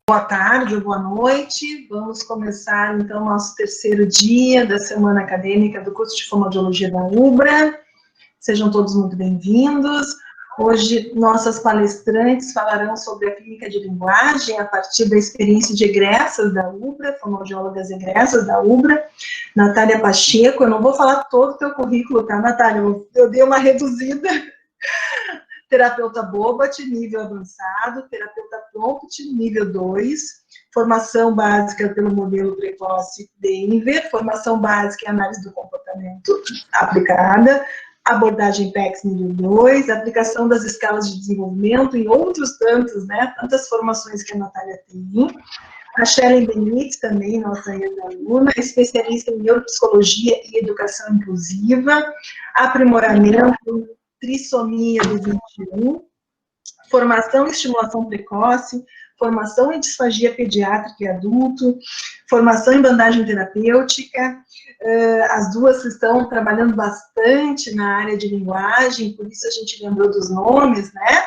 Boa tarde ou boa noite. Vamos começar, então, nosso terceiro dia da semana acadêmica do curso de Fonoaudiologia da UBRA. Sejam todos muito bem-vindos. Hoje, nossas palestrantes falarão sobre a clínica de linguagem a partir da experiência de egressas da UBRA, fonoaudiólogas egressas da UBRA. Natália Pacheco, eu não vou falar todo o teu currículo, tá, Natália? Eu dei uma reduzida. Terapeuta Bobat, nível avançado, terapeuta Prompt, nível 2, formação básica pelo modelo precoce Denver, formação básica em análise do comportamento aplicada, abordagem PECS nível 2, aplicação das escalas de desenvolvimento e outros tantos, né, tantas formações que a Natália tem. A Shellen Benítez também, nossa ex-aluna, especialista em neuropsicologia e educação inclusiva, aprimoramento, trissomia do 21, formação e estimulação precoce, formação em disfagia pediátrica e adulto, formação em bandagem terapêutica. As duas estão trabalhando bastante na área de linguagem, por isso a gente lembrou dos nomes, né?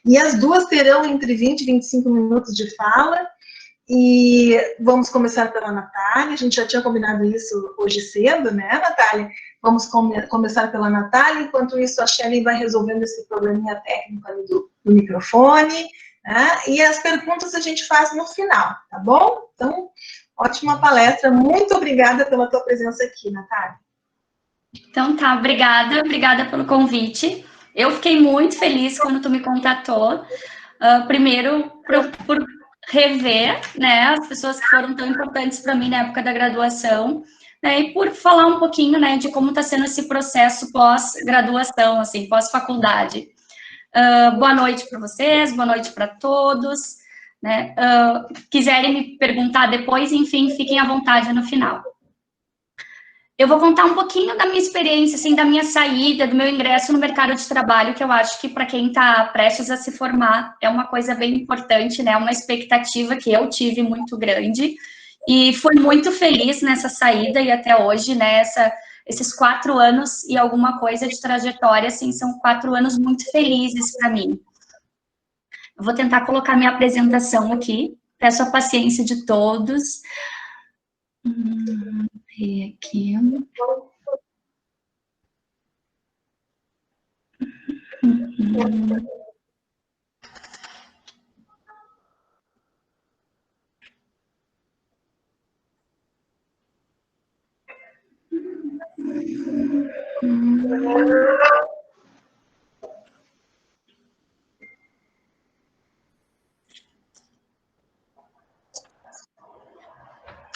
E as duas terão entre 20 e 25 minutos de fala. E vamos começar pela Natália, a gente já tinha combinado isso hoje cedo, né, Natália? Vamos começar pela Natália, enquanto isso a Shellen vai resolvendo esse probleminha técnico ali do microfone, né? E as perguntas a gente faz no final, tá bom? Então, ótima palestra, muito obrigada pela tua presença aqui, Natália. Então tá, obrigada pelo convite. Eu fiquei muito feliz quando tu me contatou, primeiro por rever, né, as pessoas que foram tão importantes para mim na época da graduação, né, e por falar um pouquinho, né, de como está sendo esse processo pós-graduação, assim, pós-faculdade. Boa noite para vocês, boa noite para todos, né, quiserem me perguntar depois, enfim, fiquem à vontade no final. Eu vou contar um pouquinho da minha experiência, assim, da minha saída, do meu ingresso no mercado de trabalho, que eu acho que para quem está prestes a se formar é uma coisa bem importante, né? Uma expectativa que eu tive muito grande e fui muito feliz nessa saída e até hoje, né? Esses 4 anos e alguma coisa de trajetória, assim, são 4 anos muito felizes para mim. Eu vou tentar colocar minha apresentação aqui, peço a paciência de todos. Ver aqui.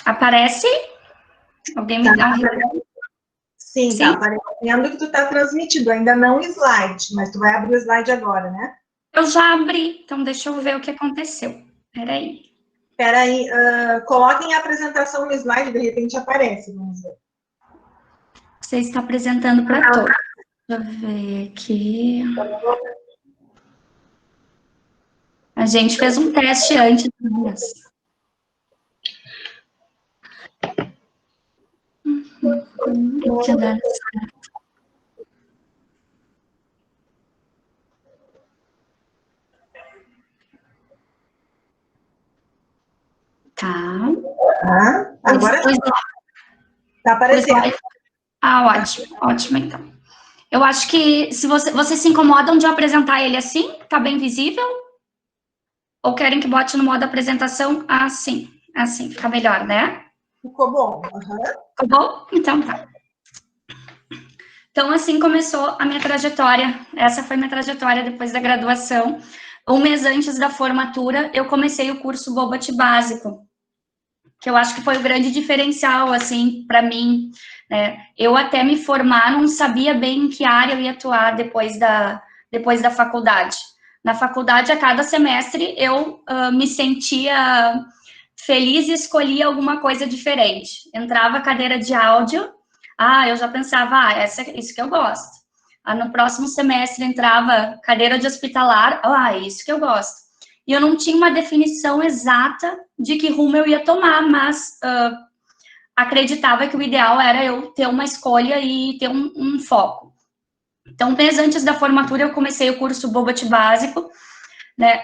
Aparece? Alguém me dá um... Sim, tá aparecendo que tu tá transmitindo, ainda não o slide, mas tu vai abrir o slide agora, né? Eu já abri, então deixa eu ver o que aconteceu. Peraí, coloquem a apresentação no slide, de repente aparece, vamos ver. Você está apresentando para todos. Deixa eu ver aqui. A gente fez um teste antes disso. Deixa eu dar certo. Tá. Agora tá aparecendo. Ótimo, então. Eu acho que se vocês se incomodam de eu apresentar ele assim, tá bem visível? Ou querem que bote no modo apresentação assim? Assim, fica melhor, né? Ficou bom. Ficou bom? Então tá. Então, assim começou a minha trajetória. Essa foi minha trajetória depois da graduação. Um mês antes da formatura, eu comecei o curso Bobat Básico, que eu acho que foi o grande diferencial, assim, para mim, né? Eu até me formar, não sabia bem em que área eu ia atuar depois da faculdade. Na faculdade, a cada semestre, eu me sentia feliz e escolhia alguma coisa diferente. Entrava a cadeira de áudio, eu já pensava, isso que eu gosto. No próximo semestre entrava cadeira de hospitalar, isso que eu gosto. E eu não tinha uma definição exata de que rumo eu ia tomar, mas acreditava que o ideal era eu ter uma escolha e ter um foco. Então, um mês antes da formatura, eu comecei o curso Bobat Básico, né?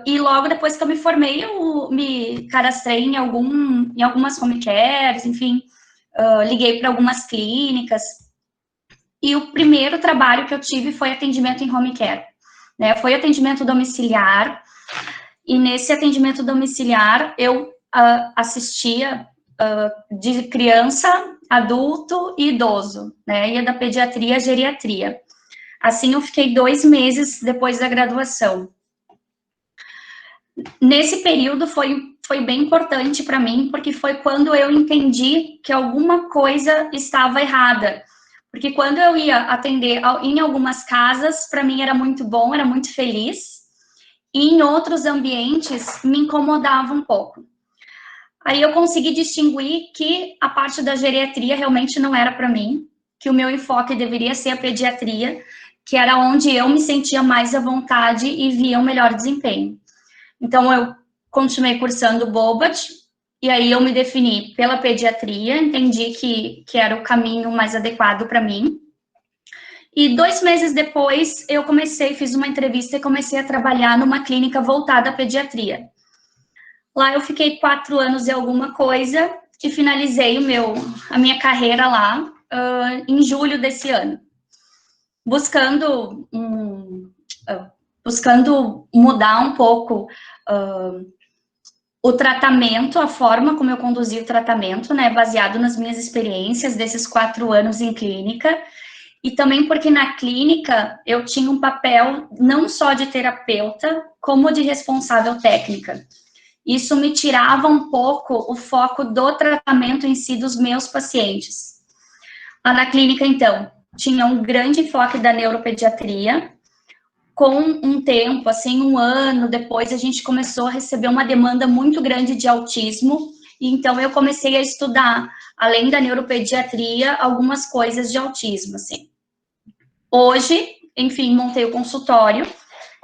E logo depois que eu me formei, eu me cadastrei em algumas home cares, enfim, liguei para algumas clínicas. E o primeiro trabalho que eu tive foi atendimento em home care, né? Foi atendimento domiciliar. E nesse atendimento domiciliar, eu assistia de criança, adulto e idoso, né? Ia da pediatria à geriatria. Assim, eu fiquei 2 meses depois da graduação. Nesse período foi bem importante para mim, porque foi quando eu entendi que alguma coisa estava errada. Porque quando eu ia atender em algumas casas, para mim era muito bom, era muito feliz, e em outros ambientes me incomodava um pouco. Aí eu consegui distinguir que a parte da geriatria realmente não era para mim, que o meu enfoque deveria ser a pediatria, que era onde eu me sentia mais à vontade e via um melhor desempenho. Então, eu continuei cursando o BOBAT, e aí eu me defini pela pediatria, entendi que era o caminho mais adequado para mim. E 2 meses depois, eu fiz uma entrevista e comecei a trabalhar numa clínica voltada à pediatria. Lá eu fiquei 4 anos e alguma coisa, e finalizei a minha carreira lá em julho desse ano. Buscando mudar um pouco o tratamento, a forma como eu conduzi o tratamento, né, baseado nas minhas experiências desses 4 anos em clínica, e também porque na clínica eu tinha um papel não só de terapeuta, como de responsável técnica. Isso me tirava um pouco o foco do tratamento em si dos meus pacientes. Lá na clínica, então, tinha um grande enfoque da neuropediatria. Com um tempo, assim, 1 ano depois, a gente começou a receber uma demanda muito grande de autismo, e então eu comecei a estudar, além da neuropediatria, algumas coisas de autismo, assim. Hoje, enfim, montei o consultório.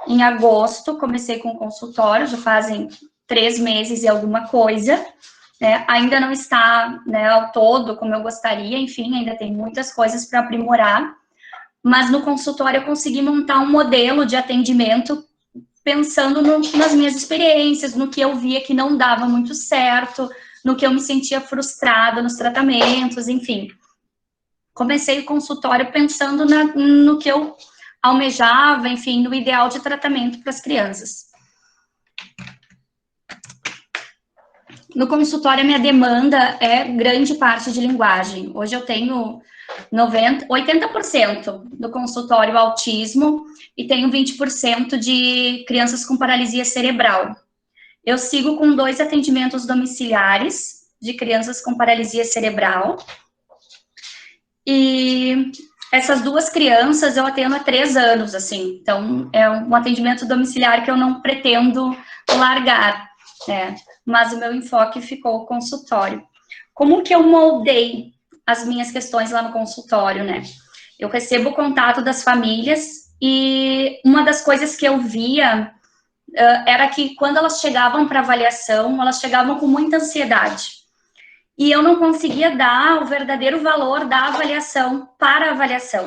Em agosto, comecei com o consultório, já fazem 3 meses e alguma coisa, né? Ainda não está, né, ao todo como eu gostaria, enfim, ainda tem muitas coisas para aprimorar, mas no consultório eu consegui montar um modelo de atendimento pensando nas minhas experiências, no que eu via que não dava muito certo, no que eu me sentia frustrada nos tratamentos, enfim. Comecei o consultório pensando no que eu almejava, enfim, no ideal de tratamento para as crianças. No consultório, a minha demanda é grande parte de linguagem. Hoje eu tenho 80% do consultório autismo e tenho 20% de crianças com paralisia cerebral. Eu sigo com 2 atendimentos domiciliares de crianças com paralisia cerebral. E essas 2 crianças eu atendo há 3 anos, assim. Então, é um atendimento domiciliar que eu não pretendo largar, né? Mas o meu enfoque ficou o consultório. Como que eu moldei as minhas questões lá no consultório, né? Eu recebo o contato das famílias e uma das coisas que eu via era que quando elas chegavam para avaliação, elas chegavam com muita ansiedade. E eu não conseguia dar o verdadeiro valor da avaliação para a avaliação.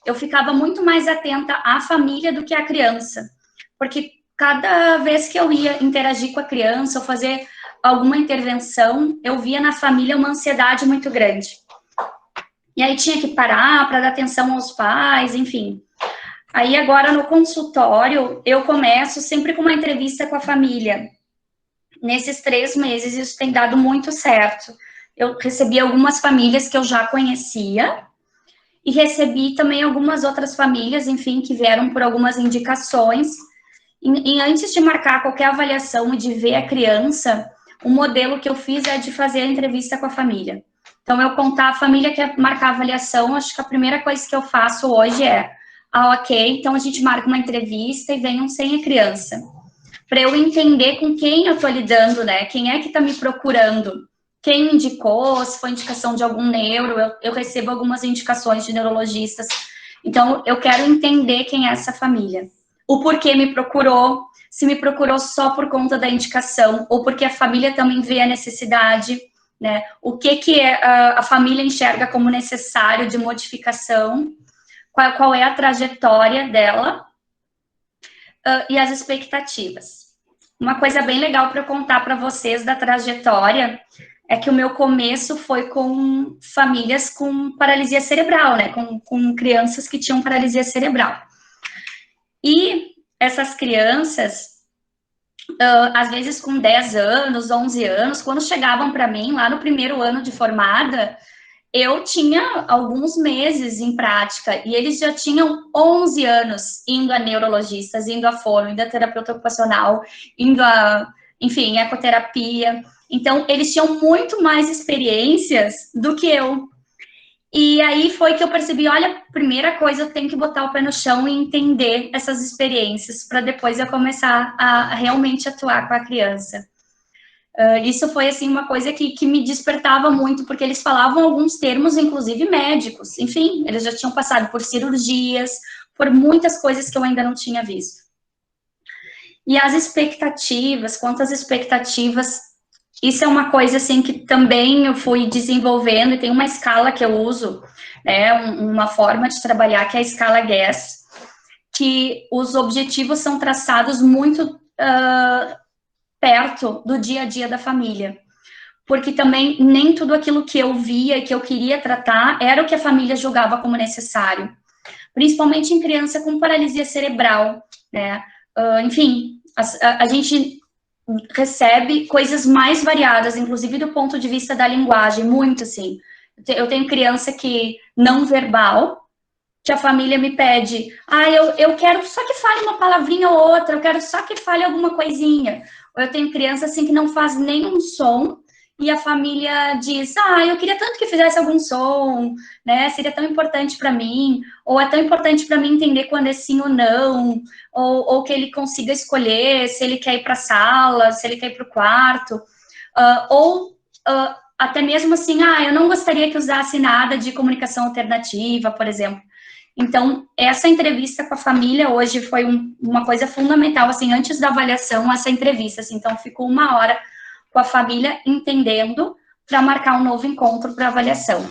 Eu ficava muito mais atenta à família do que à criança, porque cada vez que eu ia interagir com a criança ou fazer alguma intervenção, eu via na família uma ansiedade muito grande. E aí tinha que parar para dar atenção aos pais, enfim. Aí agora no consultório, eu começo sempre com uma entrevista com a família. Nesses 3 meses, isso tem dado muito certo. Eu recebi algumas famílias que eu já conhecia e recebi também algumas outras famílias, enfim, que vieram por algumas indicações. E antes de marcar qualquer avaliação e de ver a criança, o modelo que eu fiz é de fazer a entrevista com a família. Então, eu contar a família quer marcar a avaliação, acho que a primeira coisa que eu faço hoje é, ok, então a gente marca uma entrevista e venham sem a criança. Para eu entender com quem eu estou lidando, né? Quem é que está me procurando? Quem indicou? Se foi indicação de algum neuro? Eu recebo algumas indicações de neurologistas. Então, eu quero entender quem é essa família. O porquê me procurou, se me procurou só por conta da indicação, ou porque a família também vê a necessidade, né? O que a família enxerga como necessário de modificação, qual é a trajetória dela, e as expectativas. Uma coisa bem legal para eu contar para vocês da trajetória é que o meu começo foi com famílias com paralisia cerebral, né? Com crianças que tinham paralisia cerebral. E essas crianças, às vezes com 10 anos, 11 anos, quando chegavam para mim, lá no primeiro ano de formada, eu tinha alguns meses em prática e eles já tinham 11 anos indo a neurologistas, indo a fono, indo a terapeuta ocupacional, indo a, enfim, ecoterapia. Então, eles tinham muito mais experiências do que eu. E aí foi que eu percebi, olha, primeira coisa, eu tenho que botar o pé no chão e entender essas experiências, para depois eu começar a realmente atuar com a criança. Isso foi, assim, uma coisa que me despertava muito, porque eles falavam alguns termos, inclusive médicos. Enfim, eles já tinham passado por cirurgias, por muitas coisas que eu ainda não tinha visto. E as expectativas, quantas expectativas, isso é uma coisa, assim, que também eu fui desenvolvendo, e tem uma escala que eu uso, né, uma forma de trabalhar, que é a escala GAS, que os objetivos são traçados muito perto do dia a dia da família. Porque também nem tudo aquilo que eu via e que eu queria tratar era o que a família julgava como necessário. Principalmente em criança com paralisia cerebral, né? Enfim, a gente recebe coisas mais variadas, inclusive do ponto de vista da linguagem, muito assim. Eu tenho criança que não verbal, que a família me pede, eu quero só que fale uma palavrinha ou outra, eu quero só que fale alguma coisinha. Ou eu tenho criança assim que não faz nenhum som, e a família diz, eu queria tanto que fizesse algum som, né, seria tão importante para mim, ou é tão importante para mim entender quando é sim ou não, ou que ele consiga escolher se ele quer ir para a sala, se ele quer ir para o quarto, até mesmo assim, eu não gostaria que usasse nada de comunicação alternativa, por exemplo. Então, essa entrevista com a família hoje foi uma coisa fundamental, assim, antes da avaliação, essa entrevista, assim, então ficou 1 hora com a família entendendo para marcar um novo encontro para avaliação.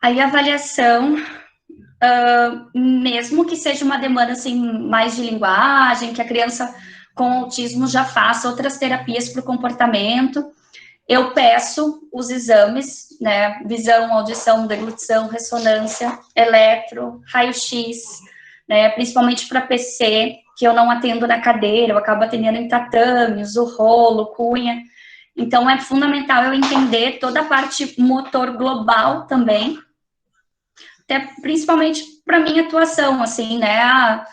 Aí a avaliação, mesmo que seja uma demanda, assim, mais de linguagem, que a criança com autismo já faça outras terapias para o comportamento, eu peço os exames, né, visão, audição, deglutição, ressonância, eletro, raio-x, né, principalmente para PC, que eu não atendo na cadeira, eu acabo atendendo em tatames, o rolo, cunha. Então, é fundamental eu entender toda a parte motor global também, até principalmente para minha atuação, assim, né,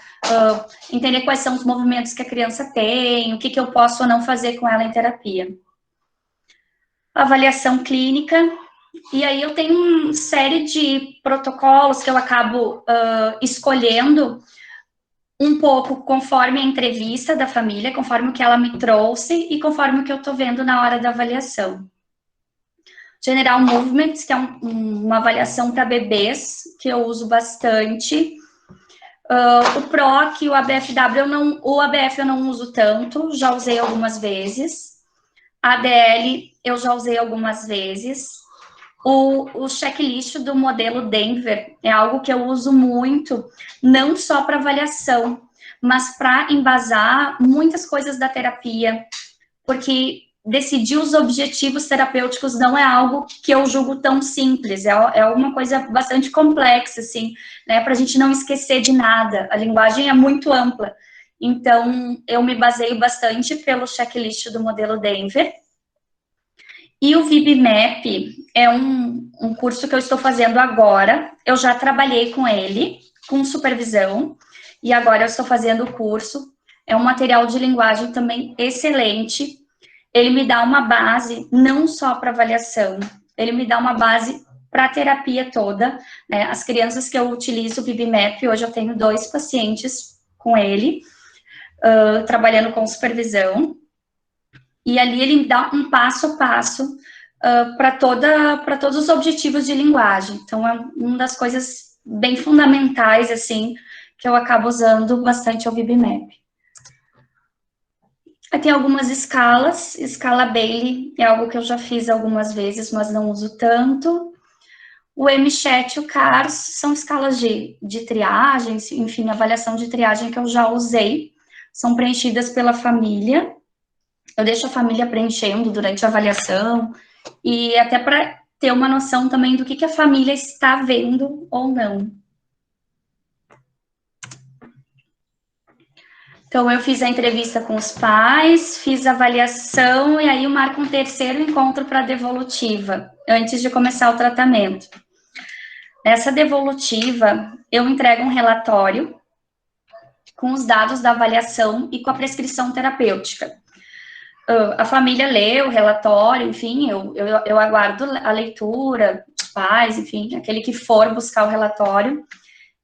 entender quais são os movimentos que a criança tem, o que eu posso ou não fazer com ela em terapia. Avaliação clínica, e aí eu tenho uma série de protocolos que eu acabo escolhendo um pouco conforme a entrevista da família, conforme o que ela me trouxe e conforme o que eu estou vendo na hora da avaliação. General Movements, que é uma avaliação para bebês, que eu uso bastante. O PROC, o ABFW, o ABF eu não uso tanto, já usei algumas vezes. ADL eu já usei algumas vezes. O checklist do modelo Denver é algo que eu uso muito, não só para avaliação, mas para embasar muitas coisas da terapia, porque decidir os objetivos terapêuticos não é algo que eu julgo tão simples, é uma coisa bastante complexa, assim, né, para a gente não esquecer de nada. A linguagem é muito ampla, então eu me baseio bastante pelo checklist do modelo Denver. E o VibMap é um curso que eu estou fazendo agora. Eu já trabalhei com ele, com supervisão, e agora eu estou fazendo o curso. É um material de linguagem também excelente. Ele me dá uma base não só para avaliação, ele me dá uma base para a terapia toda, né? As crianças que eu utilizo o VibMap, hoje eu tenho 2 pacientes com ele, trabalhando com supervisão. E ali ele dá um passo a passo para todos os objetivos de linguagem. Então, é uma das coisas bem fundamentais, assim, que eu acabo usando bastante o VibMap. Tem algumas escalas. Escala Bailey é algo que eu já fiz algumas vezes, mas não uso tanto. O MCHAT e o CARS são escalas de triagem, enfim, avaliação de triagem que eu já usei, são preenchidas pela família, eu deixo a família preenchendo durante a avaliação, e até para ter uma noção também do que a família está vendo ou não. Então, eu fiz a entrevista com os pais, fiz a avaliação, e aí eu marco um terceiro encontro para a devolutiva, antes de começar o tratamento. Nessa devolutiva, eu entrego um relatório com os dados da avaliação e com a prescrição terapêutica. A família lê o relatório, enfim, eu aguardo a leitura, os pais, enfim, aquele que for buscar o relatório.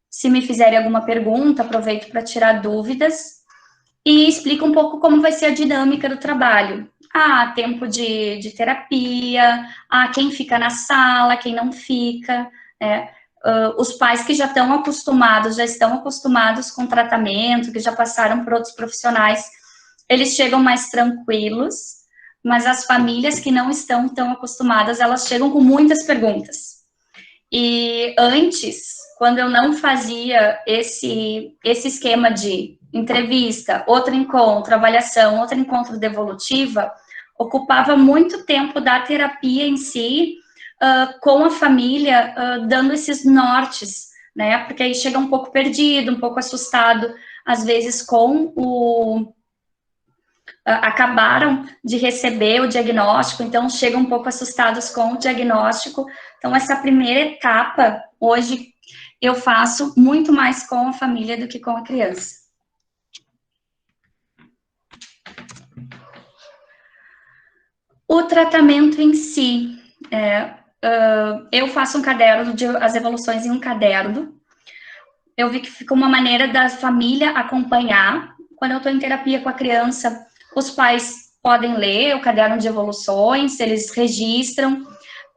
Se me fizerem alguma pergunta, aproveito para tirar dúvidas e explico um pouco como vai ser a dinâmica do trabalho. Tempo de terapia, quem fica na sala, quem não fica, né? Os pais que já estão acostumados com tratamento, que já passaram por outros profissionais, eles chegam mais tranquilos, mas as famílias que não estão tão acostumadas, elas chegam com muitas perguntas. E antes, quando eu não fazia esse esquema de entrevista, outro encontro, avaliação, outro encontro devolutiva, ocupava muito tempo da terapia em si, com a família, dando esses nortes, né? Porque aí chega um pouco perdido, um pouco assustado, às vezes com acabaram de receber o diagnóstico, então chegam um pouco assustados com o diagnóstico. Então, essa primeira etapa, hoje, eu faço muito mais com a família do que com a criança. O tratamento em si, eu faço um caderno, as evoluções em um caderno. Eu vi que fica uma maneira da família acompanhar. Quando eu estou em terapia com a criança, os pais podem ler o caderno de evoluções, eles registram.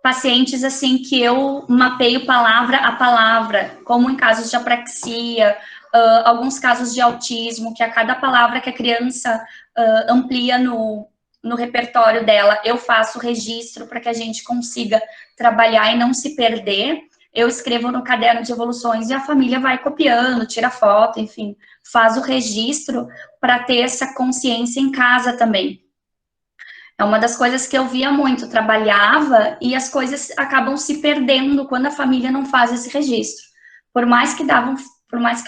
Pacientes, assim, que eu mapeio palavra a palavra, como em casos de apraxia, alguns casos de autismo, que a cada palavra que a criança amplia no repertório dela, eu faço registro para que a gente consiga trabalhar e não se perder. Eu escrevo no caderno de evoluções e a família vai copiando, tira foto, enfim, faz o registro para ter essa consciência em casa também. É uma das coisas que eu via muito, trabalhava e as coisas acabam se perdendo quando a família não faz esse registro. Por mais que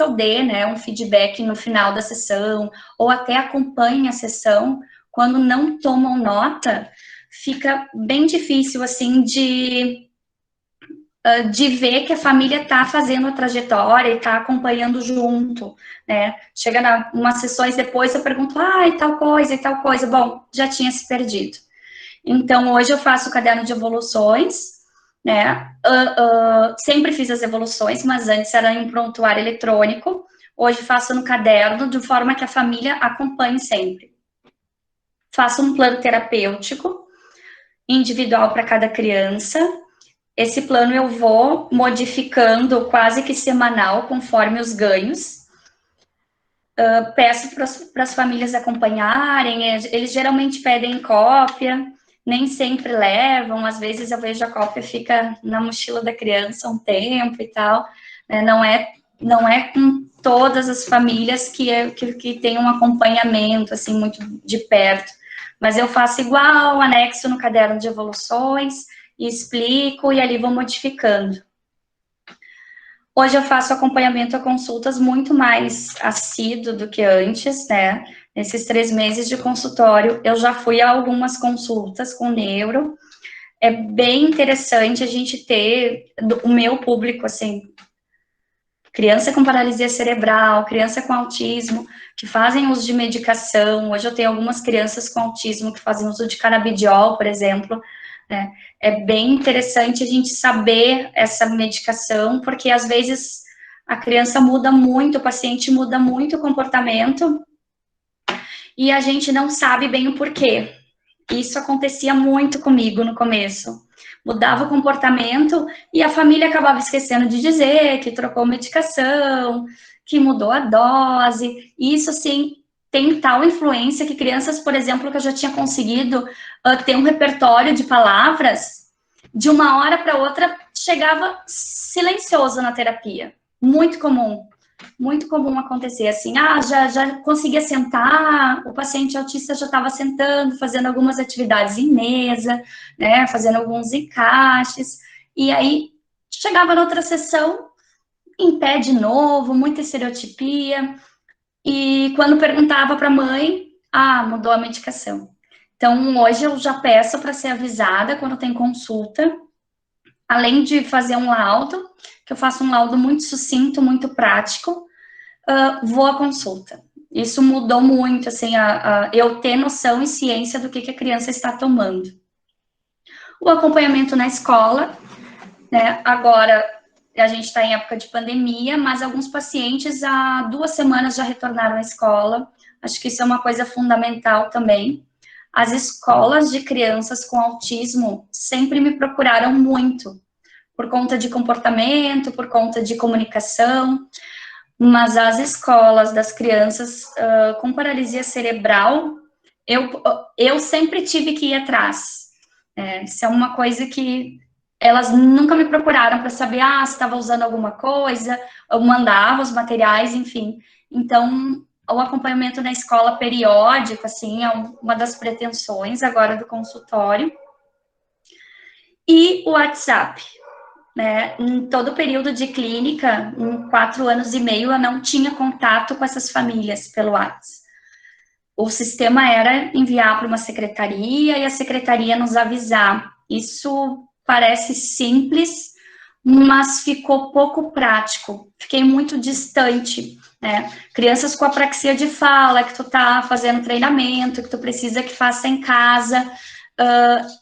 eu dê, né, um feedback no final da sessão, ou até acompanhe a sessão, quando não tomam nota, fica bem difícil, assim, de ver que a família está fazendo a trajetória e está acompanhando junto, né? Chega umas sessões depois, eu pergunto, e tal coisa, bom, já tinha se perdido. Então, hoje eu faço o caderno de evoluções, né? Sempre fiz as evoluções, mas antes era em prontuário eletrônico, hoje faço no caderno, de forma que a família acompanhe sempre. Faço um plano terapêutico, individual para cada criança. Esse plano eu vou modificando quase que semanal, conforme os ganhos. Peço para as famílias acompanharem, eles geralmente pedem cópia, nem sempre levam, às vezes eu vejo a cópia fica na mochila da criança um tempo e tal, né? Não é com todas as famílias que tem um acompanhamento, assim, muito de perto, mas eu faço igual, anexo no caderno de evoluções, e explico, e ali vou modificando. Hoje eu faço acompanhamento a consultas muito mais assíduo do que antes, né? Nesses 3 meses de consultório, eu já fui a algumas consultas com neuro. É bem interessante a gente ter o meu público, assim, criança com paralisia cerebral, criança com autismo, que fazem uso de medicação. Hoje eu tenho algumas crianças com autismo que fazem uso de canabidiol, por exemplo. É bem interessante a gente saber essa medicação, porque às vezes a criança muda muito, o paciente muda muito o comportamento e a gente não sabe bem o porquê. Isso acontecia muito comigo no começo. Mudava o comportamento e a família acabava esquecendo de dizer que trocou medicação, que mudou a dose. Isso, assim, tem tal influência que crianças, por exemplo, que eu já tinha conseguido ter um repertório de palavras, de uma hora para outra, chegava silencioso na terapia. Muito comum acontecer assim, já conseguia sentar, o paciente autista já estava sentando, fazendo algumas atividades em mesa, né, fazendo alguns encaixes, e aí chegava na outra sessão, em pé de novo, muita estereotipia, e quando perguntava para a mãe, mudou a medicação. Então, hoje eu já peço para ser avisada quando tem consulta, além de fazer um laudo, que eu faço um laudo muito sucinto, muito prático, vou à consulta. Isso mudou muito, assim, eu ter noção e ciência do que a criança está tomando. O acompanhamento na escola, né, agora a gente está em época de pandemia, mas alguns pacientes há 2 semanas já retornaram à escola, acho que isso é uma coisa fundamental também. As escolas de crianças com autismo sempre me procuraram muito, por conta de comportamento, por conta de comunicação, mas as escolas das crianças com paralisia cerebral, eu sempre tive que ir atrás. Isso é uma coisa que elas nunca me procuraram para saber, se estava usando alguma coisa, eu mandava os materiais, enfim. Então, o acompanhamento na escola periódico, assim, é uma das pretensões agora do consultório. E o WhatsApp, né? Em todo o período de clínica, em 4 anos e meio, eu não tinha contato com essas famílias pelo WhatsApp. O sistema era enviar para uma secretaria e a secretaria nos avisar. Isso parece simples, mas ficou pouco prático. Fiquei muito distante, né? Crianças com apraxia de fala, que tu tá fazendo treinamento, que tu precisa que faça em casa,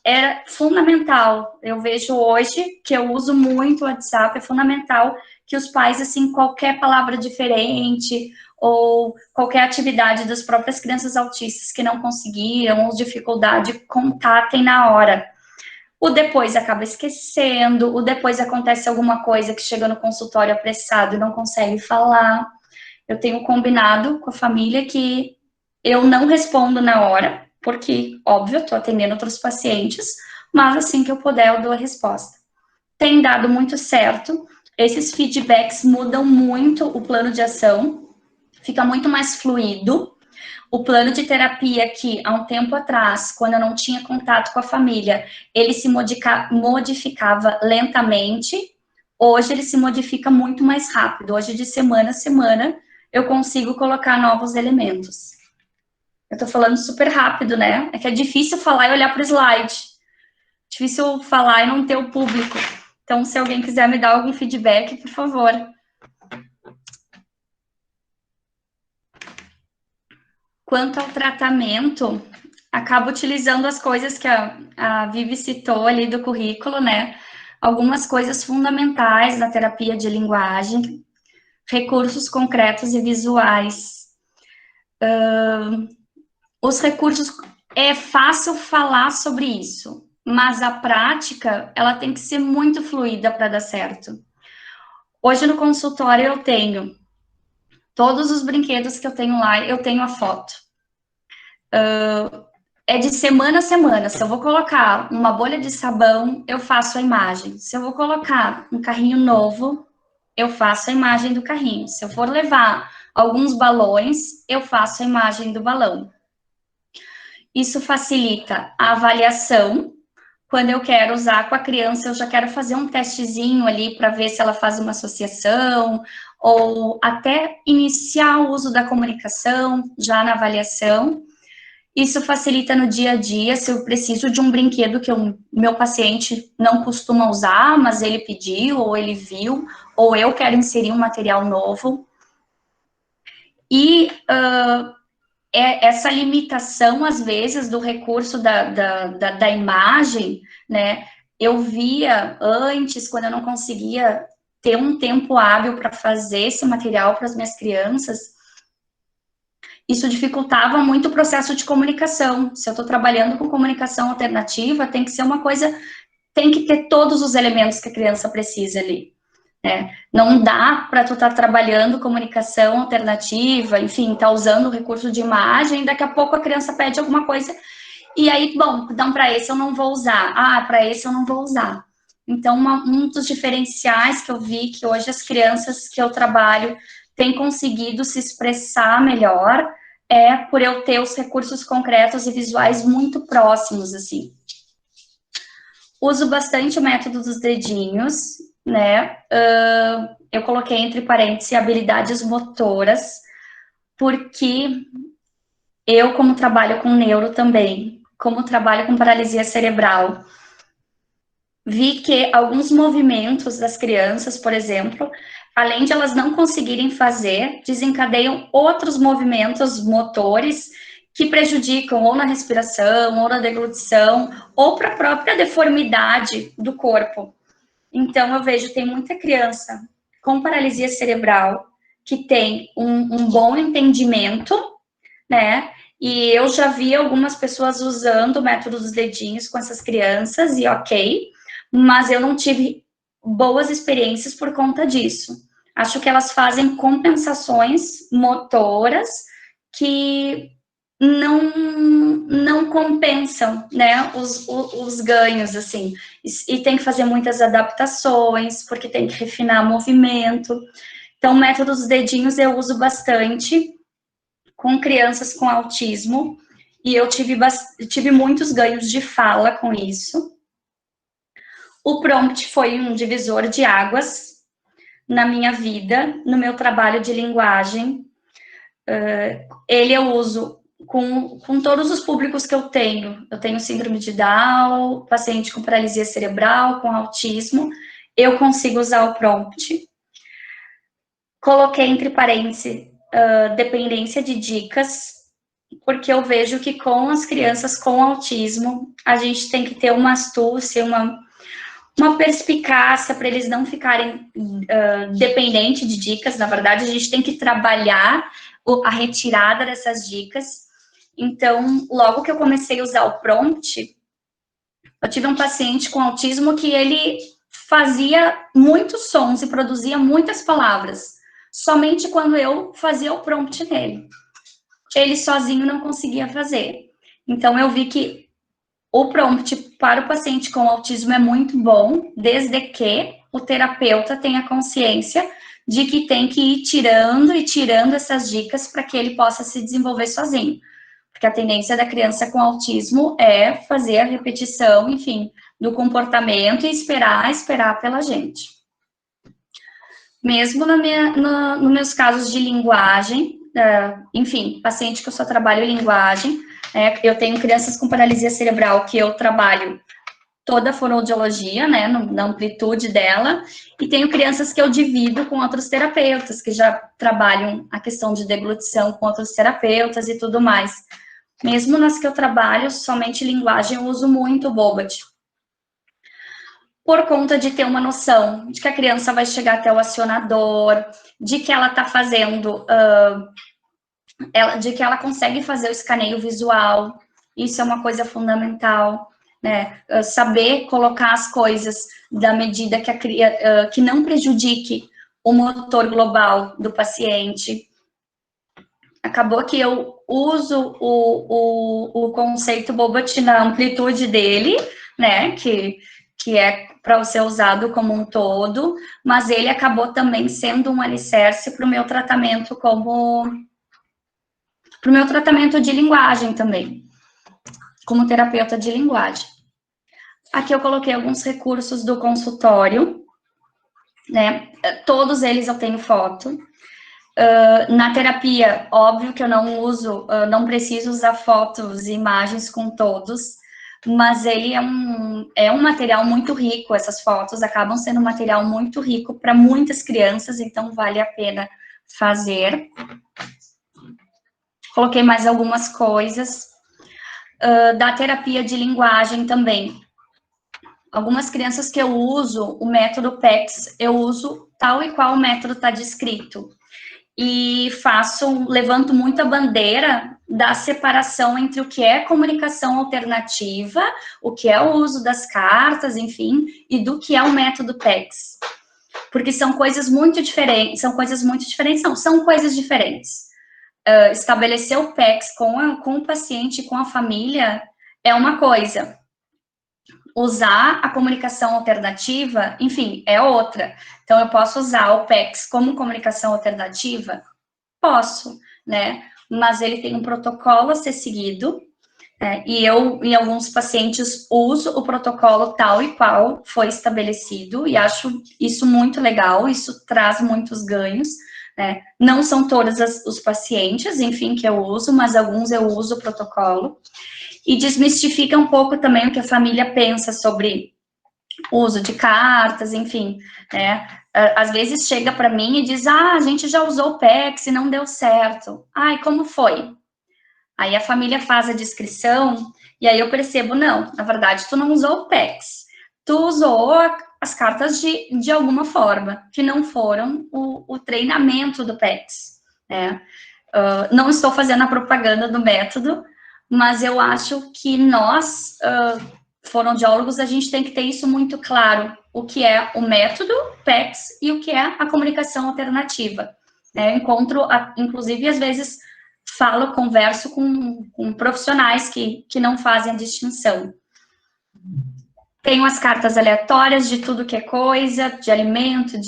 era fundamental. Eu vejo hoje que eu uso muito o WhatsApp, é fundamental que os pais, assim, qualquer palavra diferente ou qualquer atividade das próprias crianças autistas que não conseguiram ou dificuldade, contatem na hora. O depois acaba esquecendo, o depois acontece alguma coisa que chega no consultório apressado e não consegue falar. Eu tenho combinado com a família que eu não respondo na hora, porque, óbvio, eu estou atendendo outros pacientes, mas assim que eu puder, eu dou a resposta. Tem dado muito certo, esses feedbacks mudam muito o plano de ação, fica muito mais fluido. O plano de terapia que, há um tempo atrás, quando eu não tinha contato com a família, ele se modificava lentamente, hoje ele se modifica muito mais rápido. Hoje, de semana a semana, eu consigo colocar novos elementos. Eu tô falando super rápido, né? É que é difícil falar e olhar para o slide. Difícil falar e não ter o público. Então, se alguém quiser me dar algum feedback, por favor. Quanto ao tratamento, acabo utilizando as coisas que a Vivi citou ali do currículo, né? Algumas coisas fundamentais da terapia de linguagem, recursos concretos e visuais. Os recursos, é fácil falar sobre isso, mas a prática, ela tem que ser muito fluida para dar certo. Hoje no consultório eu tenho todos os brinquedos que eu tenho lá, eu tenho a foto. É de semana a semana. Se eu vou colocar uma bolha de sabão, eu faço a imagem. Se eu vou colocar um carrinho novo, eu faço a imagem do carrinho. Se eu for levar alguns balões, eu faço a imagem do balão. Isso facilita a avaliação. Quando eu quero usar com a criança, eu já quero fazer um testezinho ali para ver se ela faz uma associação, ou até iniciar o uso da comunicação já na avaliação. Isso facilita no dia a dia, se eu preciso de um brinquedo que o meu paciente não costuma usar, mas ele pediu, ou ele viu, ou eu quero inserir um material novo. E essa limitação, às vezes, do recurso da imagem, né? Eu via antes, quando eu não conseguia ter um tempo hábil para fazer esse material para as minhas crianças, isso dificultava muito o processo de comunicação. Se eu estou trabalhando com comunicação alternativa, tem que ser uma coisa, tem que ter todos os elementos que a criança precisa ali. Não dá para tu estar trabalhando comunicação alternativa, enfim, tá usando o recurso de imagem, daqui a pouco a criança pede alguma coisa E aí, bom, então para esse eu não vou usar. Ah, para esse eu não vou usar. Então, um dos diferenciais que eu vi que hoje as crianças que eu trabalho têm conseguido se expressar melhor é por eu ter os recursos concretos e visuais muito próximos, assim. Uso bastante o método dos dedinhos, né? Eu coloquei entre parênteses habilidades motoras, porque eu, como trabalho com neuro também, como trabalho com paralisia cerebral, vi que alguns movimentos das crianças, por exemplo, além de elas não conseguirem fazer, desencadeiam outros movimentos motores que prejudicam ou na respiração, ou na deglutição, ou para a própria deformidade do corpo. Então, eu vejo, tem muita criança com paralisia cerebral que tem um bom entendimento, né? E eu já vi algumas pessoas usando o método dos dedinhos com essas crianças, e ok, mas eu não tive boas experiências por conta disso. Acho que elas fazem compensações motoras que não compensam, né, os ganhos, assim, e tem que fazer muitas adaptações, porque tem que refinar movimento. Então, o método dos dedinhos eu uso bastante com crianças com autismo, e eu tive muitos ganhos de fala com isso. O prompt foi um divisor de águas na minha vida, no meu trabalho de linguagem. Ele eu uso com todos os públicos que eu tenho. Eu tenho síndrome de Down, paciente com paralisia cerebral, com autismo. Eu consigo usar o prompt. Coloquei entre parênteses dependência de dicas, porque eu vejo que com as crianças com autismo, a gente tem que ter uma astúcia, uma perspicácia para eles não ficarem dependentes de dicas. Na verdade, a gente tem que trabalhar a retirada dessas dicas. Então, logo que eu comecei a usar o prompt, eu tive um paciente com autismo que ele fazia muitos sons e produzia muitas palavras, somente quando eu fazia o prompt nele. Ele sozinho não conseguia fazer. Então, eu vi que o prompt para o paciente com autismo é muito bom, desde que o terapeuta tenha consciência de que tem que ir tirando e tirando essas dicas para que ele possa se desenvolver sozinho. Porque a tendência da criança com autismo é fazer a repetição, enfim, do comportamento e esperar pela gente. Mesmo nos meus casos de linguagem, enfim, paciente que eu só trabalho em linguagem, eu tenho crianças com paralisia cerebral que eu trabalho toda a fonoaudiologia, né, na amplitude dela, e tenho crianças que eu divido com outros terapeutas, que já trabalham a questão de deglutição com outros terapeutas e tudo mais. Mesmo nas que eu trabalho, somente linguagem, eu uso muito o Bobat. Por conta de ter uma noção de que a criança vai chegar até o acionador, de que ela está fazendo, de que ela consegue fazer o escaneio visual, isso é uma coisa fundamental, né? Saber colocar as coisas da medida que não prejudique o motor global do paciente. Acabou que eu uso o conceito Bobat na amplitude dele, né? Que é para ser usado como um todo, mas ele acabou também sendo um alicerce para o meu tratamento para o meu tratamento de linguagem também, como terapeuta de linguagem. Aqui eu coloquei alguns recursos do consultório, né? Todos eles eu tenho foto. Na terapia, óbvio que eu não uso, não preciso usar fotos e imagens com todos, mas ele é um material muito rico, essas fotos acabam sendo um material muito rico para muitas crianças, então vale a pena fazer. Coloquei mais algumas coisas. Da terapia de linguagem também. Algumas crianças que eu uso, o método PECS, eu uso tal e qual o método está descrito. E levanto muito a bandeira da separação entre o que é comunicação alternativa, o que é o uso das cartas, enfim, e do que é o método PECS. Porque são coisas muito diferentes, são coisas diferentes. Estabelecer o PECS com o paciente, com a família, é uma coisa. Usar a comunicação alternativa, enfim, é outra. Então, eu posso usar o PECS como comunicação alternativa? Posso, né? Mas ele tem um protocolo a ser seguido, e eu, em alguns pacientes, uso o protocolo tal e qual foi estabelecido, e acho isso muito legal, isso traz muitos ganhos, né? Não são todos os pacientes, enfim, que eu uso, mas alguns eu uso o protocolo. E desmistifica um pouco também o que a família pensa sobre o uso de cartas, enfim, né? Às vezes chega para mim e diz, a gente já usou o PECS e não deu certo. Ai, como foi? Aí a família faz a descrição e aí eu percebo, não, na verdade, tu não usou o PECS. Tu usou as cartas de alguma forma, que não foram o treinamento do PECS, né? Não estou fazendo a propaganda do método, mas eu acho que nós, fonoaudiólogos, a gente tem que ter isso muito claro, o que é o método PECS e o que é a comunicação alternativa. Eu encontro, inclusive, às vezes, converso com profissionais que não fazem a distinção. Tenho as cartas aleatórias de tudo que é coisa, de alimento,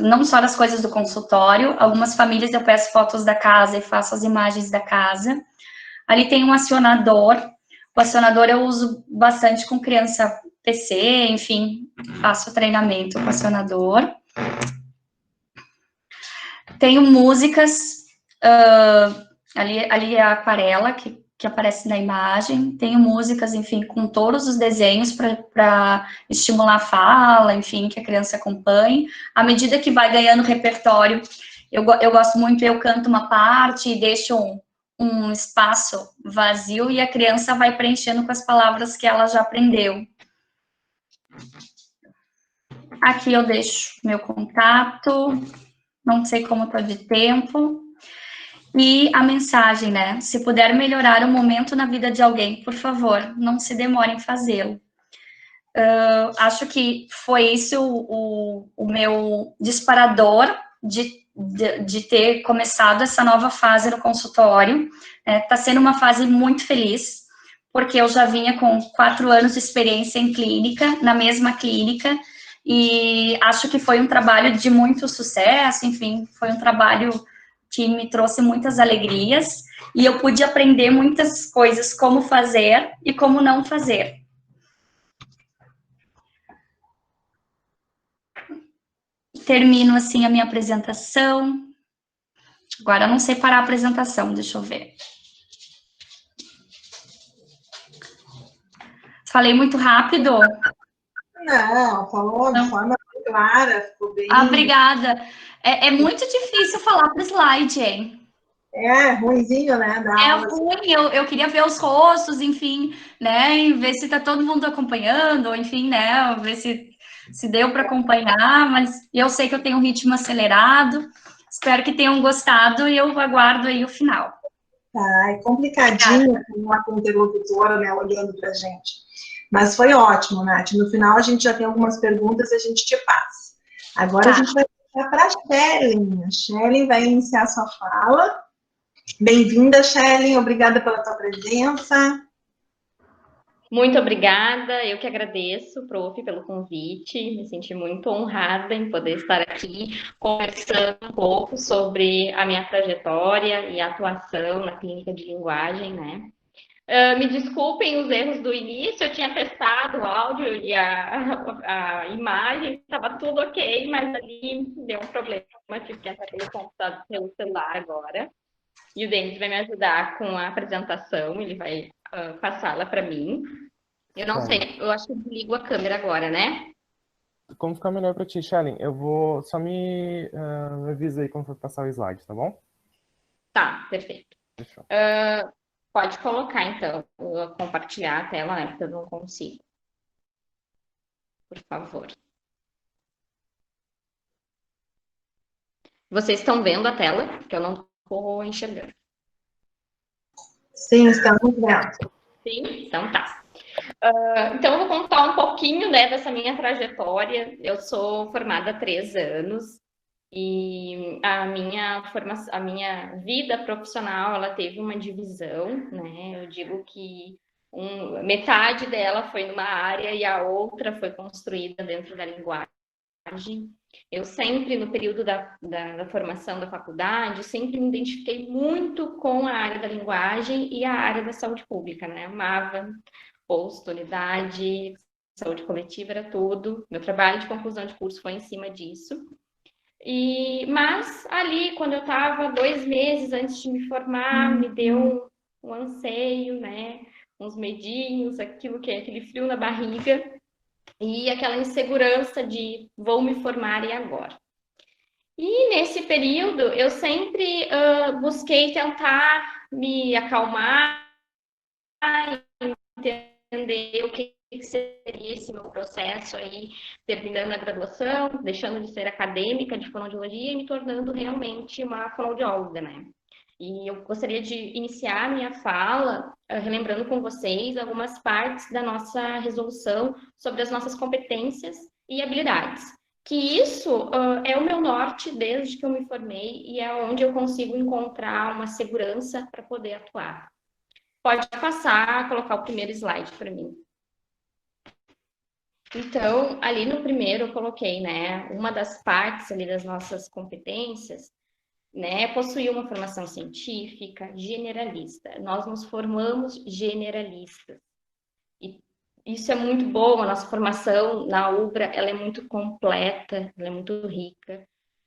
não só das coisas do consultório, algumas famílias eu peço fotos da casa e faço as imagens da casa. Ali tem um acionador, o acionador eu uso bastante com criança PC, enfim, faço treinamento com acionador. Tenho músicas, ali é a aquarela que aparece na imagem, tenho músicas, enfim, com todos os desenhos para estimular a fala, enfim, que a criança acompanhe. À medida que vai ganhando repertório, eu gosto muito, eu canto uma parte e deixo um espaço vazio e a criança vai preenchendo com as palavras que ela já aprendeu. Aqui eu deixo meu contato, não sei como estou de tempo. E a mensagem, né? Se puder melhorar o momento na vida de alguém, por favor, não se demore em fazê-lo. Acho que foi isso o meu disparador de ter começado essa nova fase no consultório. Está sendo uma fase muito feliz, porque eu já vinha com 4 anos de experiência em clínica, na mesma clínica, e acho que foi um trabalho de muito sucesso, enfim, foi um trabalho que me trouxe muitas alegrias, e eu pude aprender muitas coisas, como fazer e como não fazer. Termino, assim, a minha apresentação. Agora, eu não sei parar a apresentação, deixa eu ver. Falei muito rápido? Não, falou de forma clara, ficou bem... Obrigada. É muito difícil falar para o slide, hein? É ruinzinho, né? É ruim, eu queria ver os rostos, enfim, né? E ver se tá todo mundo acompanhando, enfim, né? Ver se deu para acompanhar, mas eu sei que eu tenho um ritmo acelerado. Espero que tenham gostado e eu aguardo aí o final. Tá, é complicadinho com a interlocutora, né, olhando pra gente. Mas foi ótimo, Nath. No final, a gente já tem algumas perguntas e a gente te passa. Agora a gente vai passar para a Shelly. A Shelly vai iniciar a sua fala. Bem-vinda, Shelly. Obrigada pela tua presença. Muito obrigada. Eu que agradeço, prof, pelo convite. Me senti muito honrada em poder estar aqui conversando um pouco sobre a minha trajetória e atuação na clínica de linguagem, né? Me desculpem os erros do início, eu tinha testado o áudio e a imagem, estava tudo ok, mas ali deu um problema, tive que entrar pelo computador, pelo celular agora. E o Denis vai me ajudar com a apresentação, ele vai passá-la para mim. Eu não sei, eu acho que eu desligo a câmera agora, né? Como ficar melhor para ti, Shelly? Eu vou... Só me avisa aí quando for passar o slide, tá bom? Tá, perfeito. Fechou. Pode colocar, então, compartilhar a tela, né? Porque eu não consigo. Por favor. Vocês estão vendo a tela? Porque eu não estou enxergando. Sim, estamos vendo. Sim? Então tá. Então, eu vou contar um pouquinho, né, dessa minha trajetória. Eu sou formada há 3 anos. E a minha vida profissional, ela teve uma divisão, né? Eu digo que metade dela foi numa área e a outra foi construída dentro da linguagem. Eu sempre, no período da formação da faculdade, sempre me identifiquei muito com a área da linguagem e a área da saúde pública, né? Amava posto, unidade, saúde coletiva, era tudo. Meu trabalho de conclusão de curso foi em cima disso. Mas ali, quando eu estava 2 meses antes de me formar, me deu um anseio, né? Uns medinhos, aquele frio na barriga e aquela insegurança de vou me formar e agora. E nesse período, eu sempre busquei tentar me acalmar, entender o que seria esse meu processo aí, terminando a graduação, deixando de ser acadêmica de fonoaudiologia e me tornando realmente uma fonoaudióloga, né? E eu gostaria de iniciar minha fala relembrando com vocês algumas partes da nossa resolução sobre as nossas competências e habilidades. Que isso é o meu norte desde que eu me formei e é onde eu consigo encontrar uma segurança para poder atuar. Pode passar, colocar o primeiro slide para mim. Então, ali no primeiro eu coloquei, né, uma das partes ali das nossas competências, né, possuir uma formação científica generalista. Nós nos formamos generalistas. E isso é muito bom, a nossa formação na UBRA, ela é muito completa, ela é muito rica.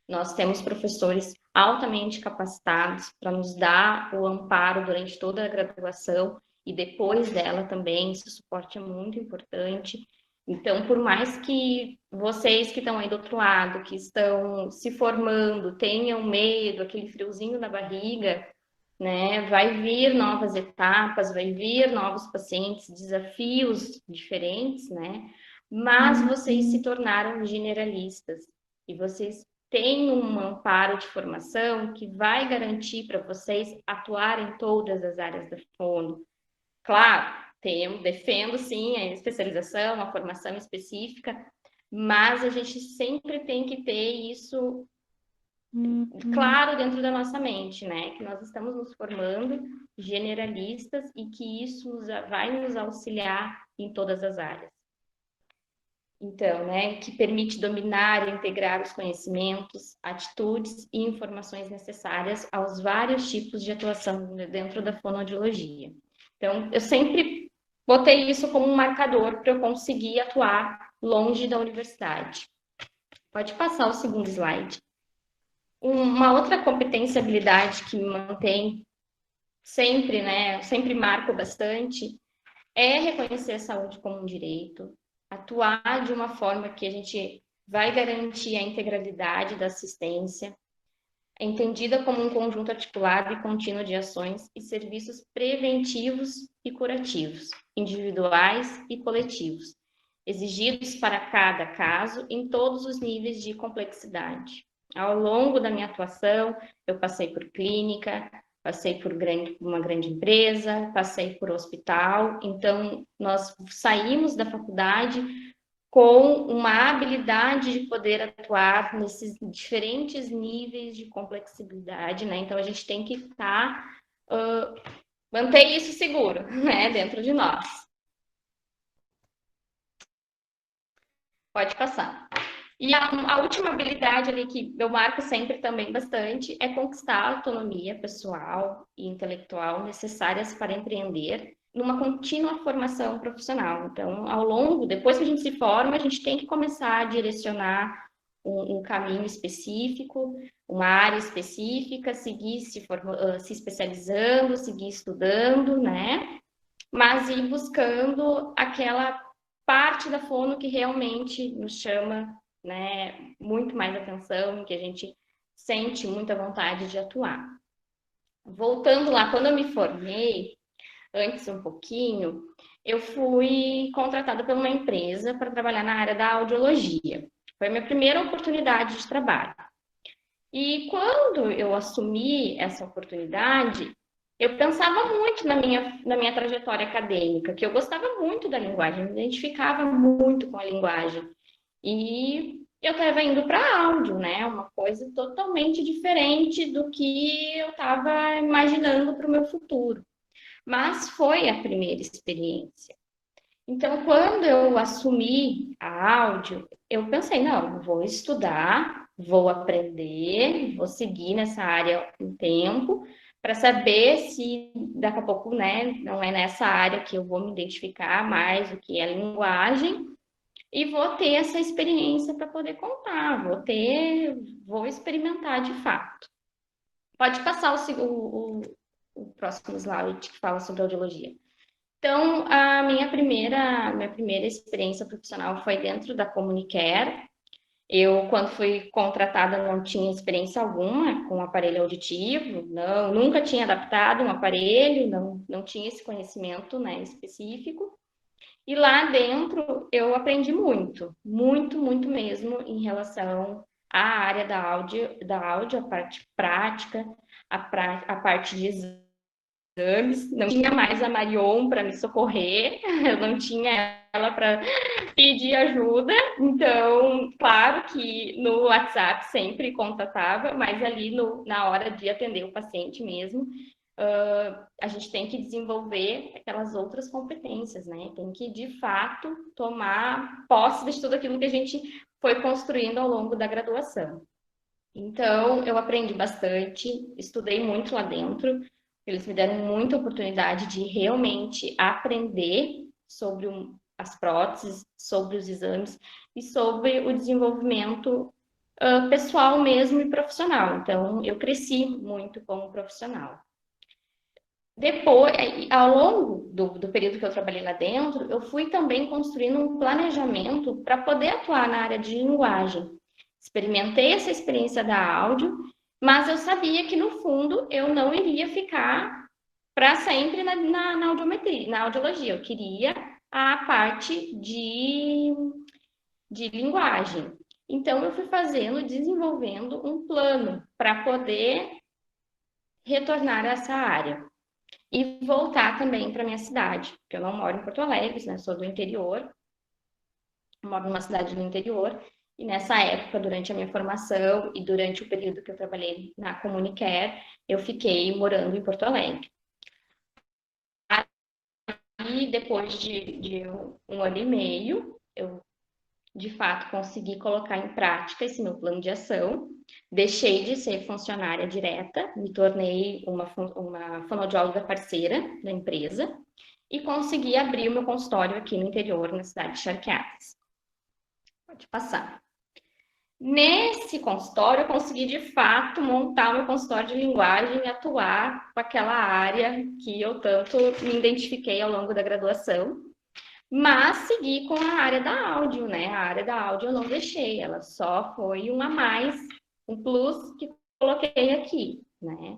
Nós temos professores altamente capacitados para nos dar o amparo durante toda a graduação e depois dela também, esse suporte é muito importante. Então, por mais que vocês que estão aí do outro lado, que estão se formando, tenham medo, aquele friozinho na barriga, né? Vai vir novas etapas, vai vir novos pacientes, desafios diferentes, né? Mas vocês se tornaram generalistas e vocês têm um amparo de formação que vai garantir para vocês atuar em todas as áreas da fono. Claro, defendo sim a especialização, a formação específica, mas a gente sempre tem que ter isso claro dentro da nossa mente, né? Que nós estamos nos formando generalistas e que isso vai nos auxiliar em todas as áreas. Então, né, que permite dominar e integrar os conhecimentos, atitudes e informações necessárias aos vários tipos de atuação dentro da fonoaudiologia. Então, eu sempre botei isso como um marcador para eu conseguir atuar longe da universidade. Pode passar o segundo slide. Uma outra competência e habilidade que me mantém sempre, né, eu sempre marco bastante, é reconhecer a saúde como um direito, atuar de uma forma que a gente vai garantir a integralidade da assistência, entendida como um conjunto articulado e contínuo de ações e serviços preventivos e curativos, individuais e coletivos, exigidos para cada caso em todos os níveis de complexidade. Ao longo da minha atuação, eu passei por clínica, passei por uma grande empresa, passei por hospital, então nós saímos da faculdade com uma habilidade de poder atuar nesses diferentes níveis de complexidade, né? Então a gente tem que manter isso seguro, né, dentro de nós. Pode passar. E a última habilidade ali que eu marco sempre também bastante é conquistar a autonomia pessoal e intelectual necessárias para empreender numa contínua formação profissional. Então, depois que a gente se forma, a gente tem que começar a direcionar um caminho específico, uma área específica, seguir se especializando, seguir estudando, né? Mas ir buscando aquela parte da fono que realmente nos chama, né, muito mais atenção, que a gente sente muita vontade de atuar. Voltando lá, quando eu me formei, antes um pouquinho, eu fui contratada por uma empresa para trabalhar na área da audiologia. Foi a minha primeira oportunidade de trabalho. E quando eu assumi essa oportunidade, eu pensava muito na minha trajetória acadêmica, que eu gostava muito da linguagem, me identificava muito com a linguagem. E eu estava indo para áudio, né? Uma coisa totalmente diferente do que eu estava imaginando para o meu futuro. Mas foi a primeira experiência. Então, quando eu assumi a áudio, eu pensei, não, vou estudar, vou aprender, vou seguir nessa área um tempo, para saber se daqui a pouco, né, não é nessa área que eu vou me identificar mais, o que é linguagem, e vou ter essa experiência para poder contar, vou experimentar de fato. Pode passar o próximo slide que fala sobre audiologia. Então, a minha primeira experiência profissional foi dentro da Comunicare. Eu, quando fui contratada, não tinha experiência alguma com aparelho auditivo, nunca tinha adaptado um aparelho, não tinha esse conhecimento, né, específico. E lá dentro eu aprendi muito, muito, muito mesmo em relação à área da áudio, a parte prática, a parte de exames. Não tinha mais a Marion para me socorrer, eu não tinha ela para pedir ajuda. Então, claro que no WhatsApp sempre contatava, mas ali na hora de atender o paciente mesmo, a gente tem que desenvolver aquelas outras competências, né? Tem que, de fato, tomar posse de tudo aquilo que a gente foi construindo ao longo da graduação. Então, eu aprendi bastante, estudei muito lá dentro, eles me deram muita oportunidade de realmente aprender sobre as próteses, sobre os exames e sobre o desenvolvimento pessoal mesmo e profissional. Então, eu cresci muito como profissional. Depois, ao longo do período que eu trabalhei lá dentro, eu fui também construindo um planejamento para poder atuar na área de linguagem. Experimentei essa experiência da áudio, mas eu sabia que, no fundo, eu não iria ficar para sempre na audiometria, na audiologia. Eu queria a parte de linguagem. Então, eu fui desenvolvendo um plano para poder retornar a essa área. E voltar também para minha cidade, porque eu não moro em Porto Alegre, né? Sou do interior, moro numa cidade do interior, e nessa época, durante a minha formação e durante o período que eu trabalhei na Comunicare, eu fiquei morando em Porto Alegre. Aí, depois de um ano e meio, eu, de fato, consegui colocar em prática esse meu plano de ação. Deixei de ser funcionária direta, me tornei uma fonoaudióloga parceira da empresa e consegui abrir o meu consultório aqui no interior, na cidade de Charqueadas. Pode passar. Nesse consultório, eu consegui, de fato, montar o meu consultório de linguagem e atuar com aquela área que eu tanto me identifiquei ao longo da graduação, mas segui com a área da áudio, né? A área da áudio eu não deixei, ela só foi um a mais, um plus que coloquei aqui, né?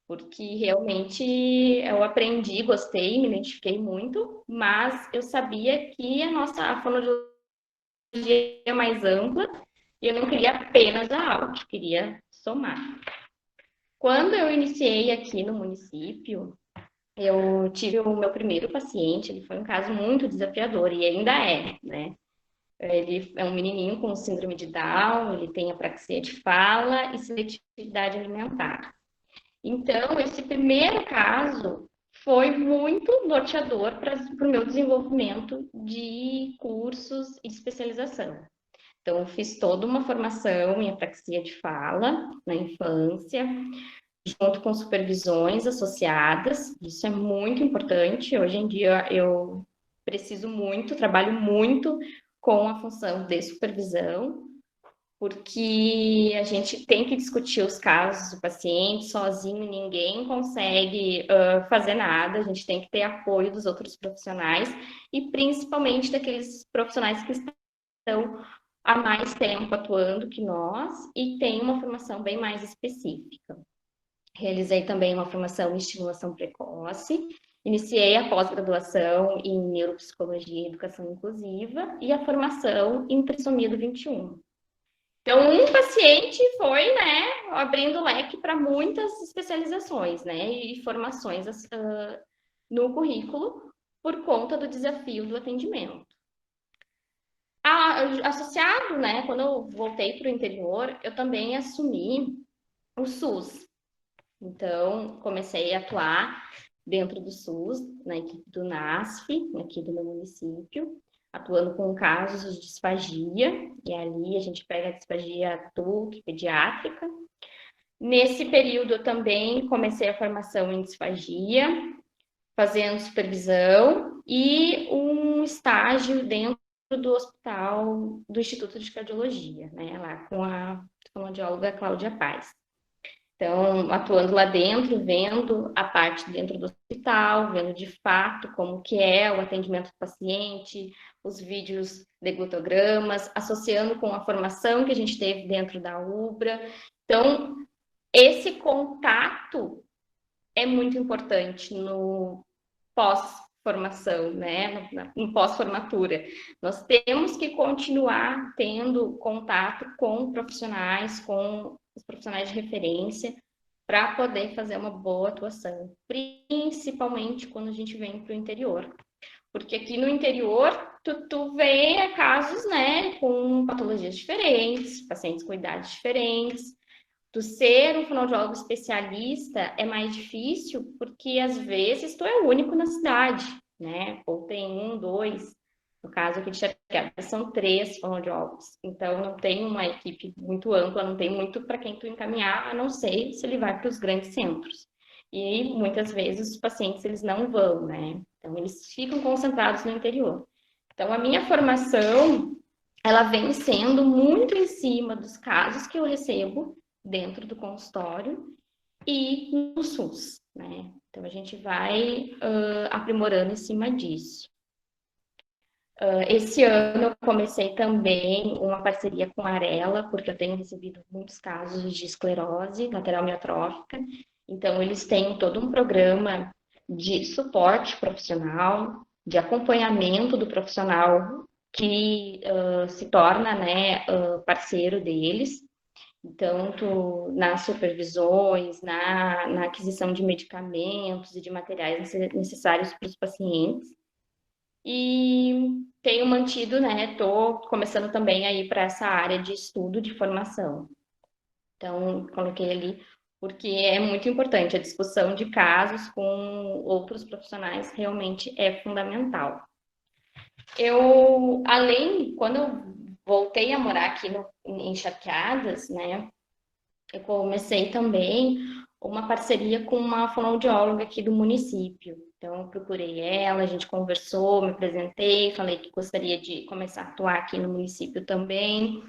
Porque realmente eu aprendi, gostei, me identifiquei muito, mas eu sabia que a fonoaudiologia é mais ampla e eu não queria apenas a áudio, queria somar. Quando eu iniciei aqui no município, eu tive o meu primeiro paciente, ele foi um caso muito desafiador e ainda é, né? Ele é um menininho com síndrome de Down, ele tem apraxia de fala e seletividade alimentar. Então, esse primeiro caso foi muito norteador para o meu desenvolvimento de cursos e especialização. Então, eu fiz toda uma formação em apraxia de fala na infância, junto com supervisões associadas, isso é muito importante. Hoje em dia eu preciso muito, trabalho muito com a função de supervisão, porque a gente tem que discutir os casos do paciente, sozinho ninguém consegue fazer nada, a gente tem que ter apoio dos outros profissionais, e principalmente daqueles profissionais que estão há mais tempo atuando que nós, e têm uma formação bem mais específica. Realizei também uma formação em estimulação precoce, iniciei a pós-graduação em neuropsicologia e educação inclusiva e a formação em trissomia do 21. Então, um paciente foi, né, abrindo leque para muitas especializações, né, e formações no currículo por conta do desafio do atendimento. associado, né, quando eu voltei para o interior, eu também assumi o SUS. Então, comecei a atuar dentro do SUS, na equipe do NASF, aqui do meu município, atuando com casos de disfagia, e ali a gente pega a disfagia adulta e pediátrica. Nesse período, eu também comecei a formação em disfagia, fazendo supervisão e um estágio dentro do hospital do Instituto de Cardiologia, né, lá com a fonoaudióloga Cláudia Paz. Então, atuando lá dentro, vendo a parte dentro do hospital, vendo de fato como que é o atendimento do paciente, os vídeos de glutogramas, associando com a formação que a gente teve dentro da UBRA. Então, esse contato é muito importante no pós-formação, né? No pós-formatura. Nós temos que continuar tendo contato com profissionais, com os profissionais de referência, para poder fazer uma boa atuação, principalmente quando a gente vem para o interior. Porque aqui no interior, tu vê casos, né, com patologias diferentes, pacientes com idades diferentes. Tu ser um fonoaudiólogo especialista é mais difícil porque, às vezes, tu é o único na cidade, né? Ou tem um, dois. No caso aqui de Charqueada, são 3 fonoaudiólogos. Então, não tem uma equipe muito ampla, não tem muito para quem tu encaminhar, a não ser se ele vai para os grandes centros. E, muitas vezes, os pacientes, eles não vão, né? Então, eles ficam concentrados no interior. Então, a minha formação, ela vem sendo muito em cima dos casos que eu recebo dentro do consultório e no SUS, né? Então, a gente vai aprimorando em cima disso. Esse ano eu comecei também uma parceria com a Arela, porque eu tenho recebido muitos casos de esclerose lateral miotrófica. Então, eles têm todo um programa de suporte profissional, de acompanhamento do profissional que se torna, né, parceiro deles. Então, nas supervisões, na aquisição de medicamentos e de materiais necessários para os pacientes. E tenho mantido, né, estou começando também a ir para essa área de estudo de formação. Então, coloquei ali, porque é muito importante, a discussão de casos com outros profissionais realmente é fundamental. Quando eu voltei a morar aqui em Charqueadas, né, eu comecei também uma parceria com uma fonoaudióloga aqui do município. Então, eu procurei ela, a gente conversou, me apresentei, falei que gostaria de começar a atuar aqui no município também.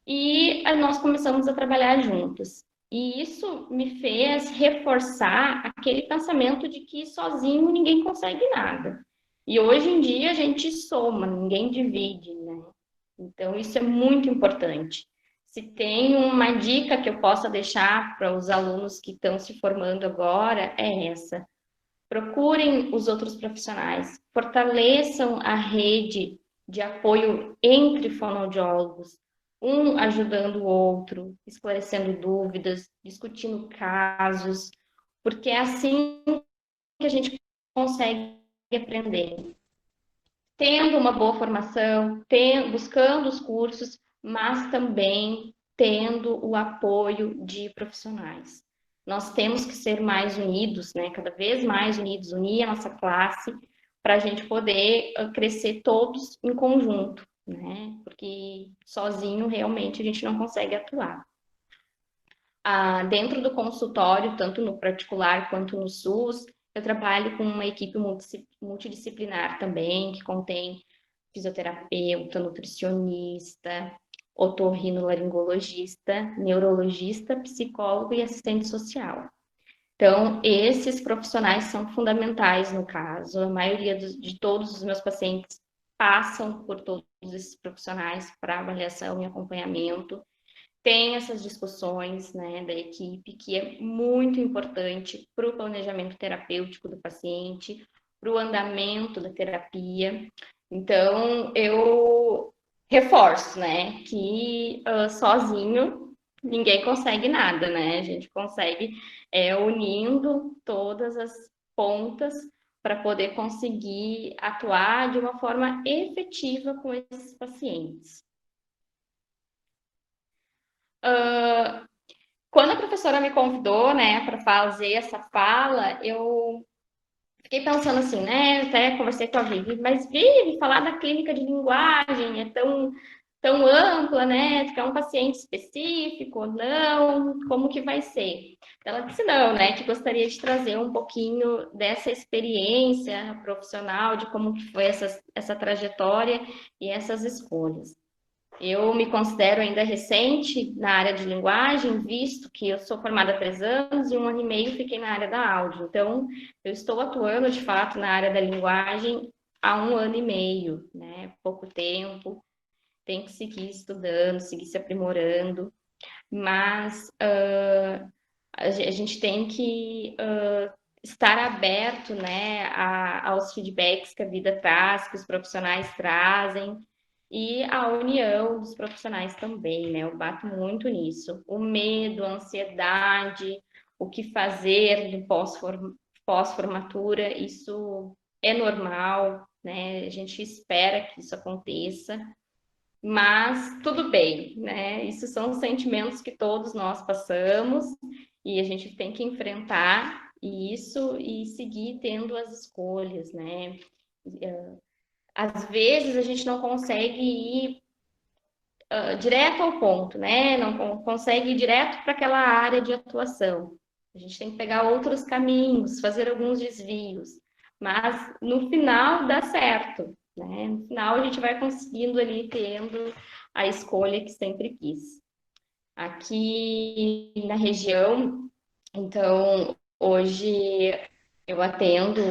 E nós começamos a trabalhar juntos. E isso me fez reforçar aquele pensamento de que sozinho ninguém consegue nada. E hoje em dia a gente soma, ninguém divide, né? Então, isso é muito importante. Se tem uma dica que eu possa deixar para os alunos que estão se formando agora, é essa. Procurem os outros profissionais, fortaleçam a rede de apoio entre fonoaudiólogos, um ajudando o outro, esclarecendo dúvidas, discutindo casos, porque é assim que a gente consegue aprender. Tendo uma boa formação, buscando os cursos, mas também tendo o apoio de profissionais. Nós temos que ser mais unidos, né? Cada vez mais unidos, unir a nossa classe para a gente poder crescer todos em conjunto, né? Porque sozinho realmente a gente não consegue atuar. Dentro do consultório, tanto no particular quanto no SUS, eu trabalho com uma equipe multidisciplinar também, que contém fisioterapeuta, nutricionista, otorrinolaringologista, neurologista, psicólogo e assistente social. Então, esses profissionais são fundamentais no caso. A maioria de todos os meus pacientes passam por todos esses profissionais para avaliação e acompanhamento. Tem essas discussões, né, da equipe, que é muito importante para o planejamento terapêutico do paciente, para o andamento da terapia. Então, eu reforço, né, que sozinho ninguém consegue nada, né? A gente consegue unindo todas as pontas para poder conseguir atuar de uma forma efetiva com esses pacientes. Quando a professora me convidou, né, para fazer essa fala, eu fiquei pensando assim, né, até conversei com a Vivi, mas Vivi, falar da clínica de linguagem é tão ampla, né, que é um paciente específico ou não, como que vai ser? Ela disse não, né, que gostaria de trazer um pouquinho dessa experiência profissional, de como que foi essa trajetória e essas escolhas. Eu me considero ainda recente na área de linguagem, visto que eu sou formada há 3 anos e 1 ano e meio fiquei na área da áudio. Então, eu estou atuando, de fato, na área da linguagem há 1 ano e meio, né? Pouco tempo, tem que seguir estudando, seguir se aprimorando, mas a gente tem que estar aberto, né, aos feedbacks que a vida traz, que os profissionais trazem, e a união dos profissionais também, né? Eu bato muito nisso. O medo, a ansiedade, o que fazer no pós-formatura, isso é normal, né? A gente espera que isso aconteça, mas tudo bem, né? Isso são sentimentos que todos nós passamos e a gente tem que enfrentar isso e seguir tendo as escolhas, né? Às vezes a gente não consegue ir direto ao ponto, né? Não consegue ir direto para aquela área de atuação. A gente tem que pegar outros caminhos, fazer alguns desvios, mas no final dá certo, né? No final a gente vai conseguindo ali tendo a escolha que sempre quis. Aqui na região, então, hoje eu atendo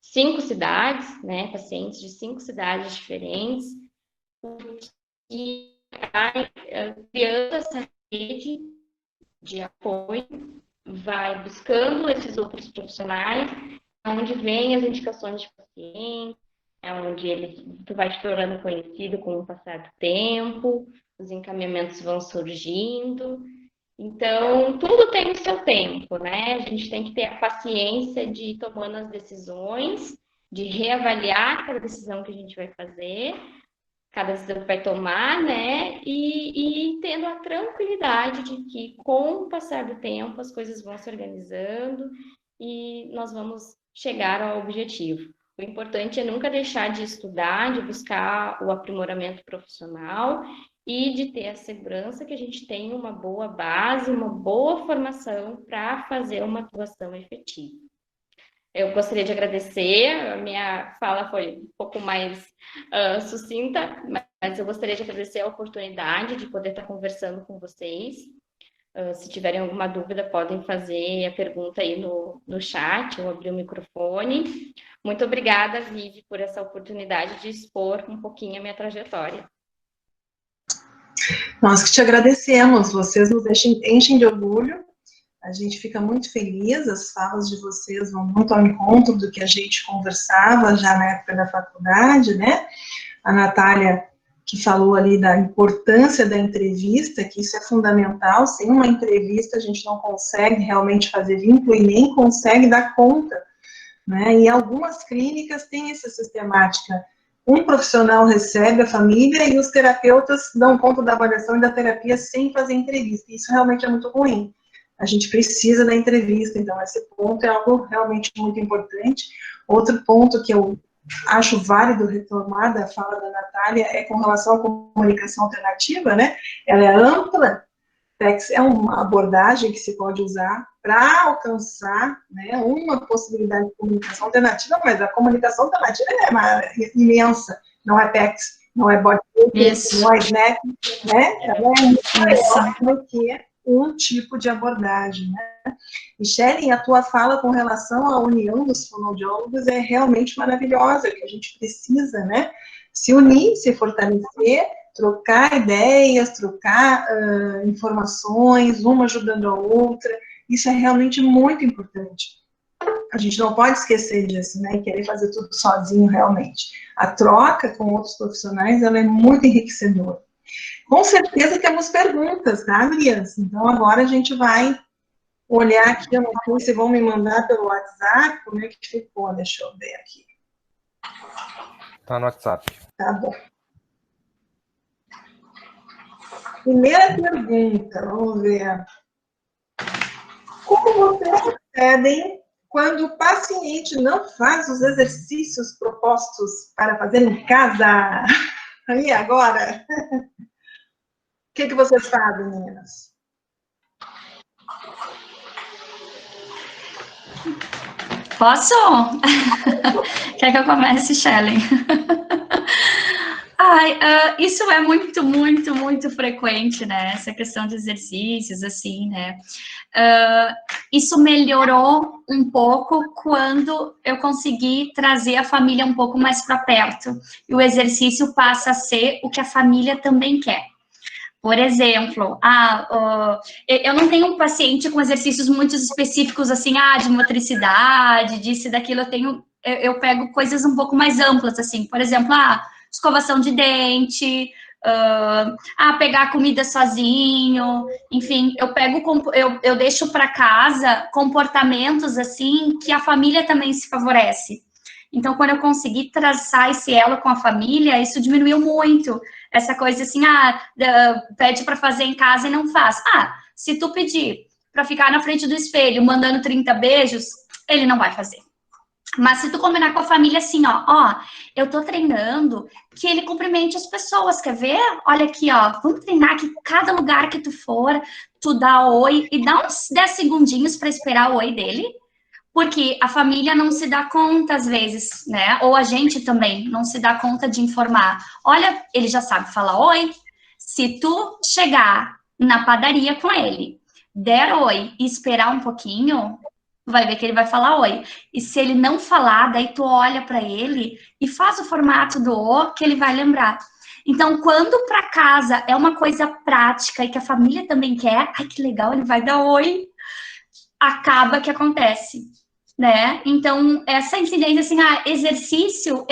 5 cidades, né? Pacientes de 5 cidades diferentes, e criando essa rede de apoio, vai buscando esses outros profissionais, onde vem as indicações de pacientes, onde tu vai te tornando conhecido com o passar do tempo, os encaminhamentos vão surgindo. Então, tudo tem o seu tempo, né? A gente tem que ter a paciência de ir tomando as decisões, de reavaliar cada decisão que a gente vai fazer, cada decisão que vai tomar, né? E tendo a tranquilidade de que, com o passar do tempo, as coisas vão se organizando e nós vamos chegar ao objetivo. O importante é nunca deixar de estudar, de buscar o aprimoramento profissional e de ter a segurança que a gente tem uma boa base, uma boa formação para fazer uma atuação efetiva. Eu gostaria de agradecer, a minha fala foi um pouco mais sucinta, mas eu gostaria de agradecer a oportunidade de poder estar conversando com vocês. Se tiverem alguma dúvida, podem fazer a pergunta aí no chat ou abrir o microfone. Muito obrigada, Vivi, por essa oportunidade de expor um pouquinho a minha trajetória. Nós que te agradecemos, vocês nos enchem de orgulho. A gente fica muito feliz, as falas de vocês vão muito ao encontro do que a gente conversava já na época da faculdade, né? A Natália, que falou ali da importância da entrevista, que isso é fundamental, sem uma entrevista a gente não consegue realmente fazer vínculo e nem consegue dar conta, né? E algumas clínicas têm essa sistemática. Um profissional recebe a família e os terapeutas dão conta da avaliação e da terapia sem fazer entrevista. Isso realmente é muito ruim. A gente precisa da entrevista, então esse ponto é algo realmente muito importante. Outro ponto que eu acho válido retomar da fala da Natália é com relação à comunicação alternativa, né? Ela é ampla, é uma abordagem que se pode usar para alcançar, né, uma possibilidade de comunicação alternativa, mas a comunicação alternativa é imensa, não é PECS, não é body, não é SNAP, né? Ela é muito maior do que um tipo de abordagem, né? E, Shelley, a tua fala com relação à união dos fonoaudiólogos é realmente maravilhosa, que a gente precisa, né, se unir, se fortalecer, trocar ideias, trocar informações, uma ajudando a outra, isso é realmente muito importante. A gente não pode esquecer disso, né, e querer fazer tudo sozinho, realmente. A troca com outros profissionais, ela é muito enriquecedora. Com certeza temos perguntas, tá, Elias? Então, agora a gente vai olhar aqui, eu não sei se vão me mandar pelo WhatsApp, como é que ficou, deixa eu ver aqui. Tá no WhatsApp. Tá bom. Primeira pergunta, vamos ver. Como vocês procedem quando o paciente não faz os exercícios propostos para fazer em casa? E agora? O que vocês fazem, meninas? Posso? Quer que eu comece, Shelley? Ai, isso é muito, muito, muito frequente, né? Essa questão de exercícios, assim, né? Isso melhorou um pouco quando eu consegui trazer a família um pouco mais para perto. E o exercício passa a ser o que a família também quer. Por exemplo, eu não tenho um paciente com exercícios muito específicos, assim, de motricidade, disso e daquilo. Eu pego coisas um pouco mais amplas, assim. Por exemplo, escovação de dente, pegar comida sozinho, enfim, eu deixo para casa comportamentos, assim, que a família também se favorece. Então, quando eu consegui traçar esse elo com a família, isso diminuiu muito. Essa coisa assim, pede para fazer em casa e não faz. Se tu pedir para ficar na frente do espelho mandando 30 beijos, ele não vai fazer. Mas se tu combinar com a família assim, eu tô treinando que ele cumprimente as pessoas, quer ver? Olha aqui, vamos treinar que cada lugar que tu for, tu dá oi e dá uns 10 segundinhos para esperar o oi dele. Porque a família não se dá conta, às vezes, né? Ou a gente também não se dá conta de informar. Olha, ele já sabe falar oi. Se tu chegar na padaria com ele, der oi e esperar um pouquinho, vai ver que ele vai falar oi. E se ele não falar, daí tu olha para ele e faz o formato do o que ele vai lembrar. Então, quando para casa é uma coisa prática e que a família também quer, que legal, ele vai dar oi, acaba que acontece. Né? Então, essa incidência, assim, exercício,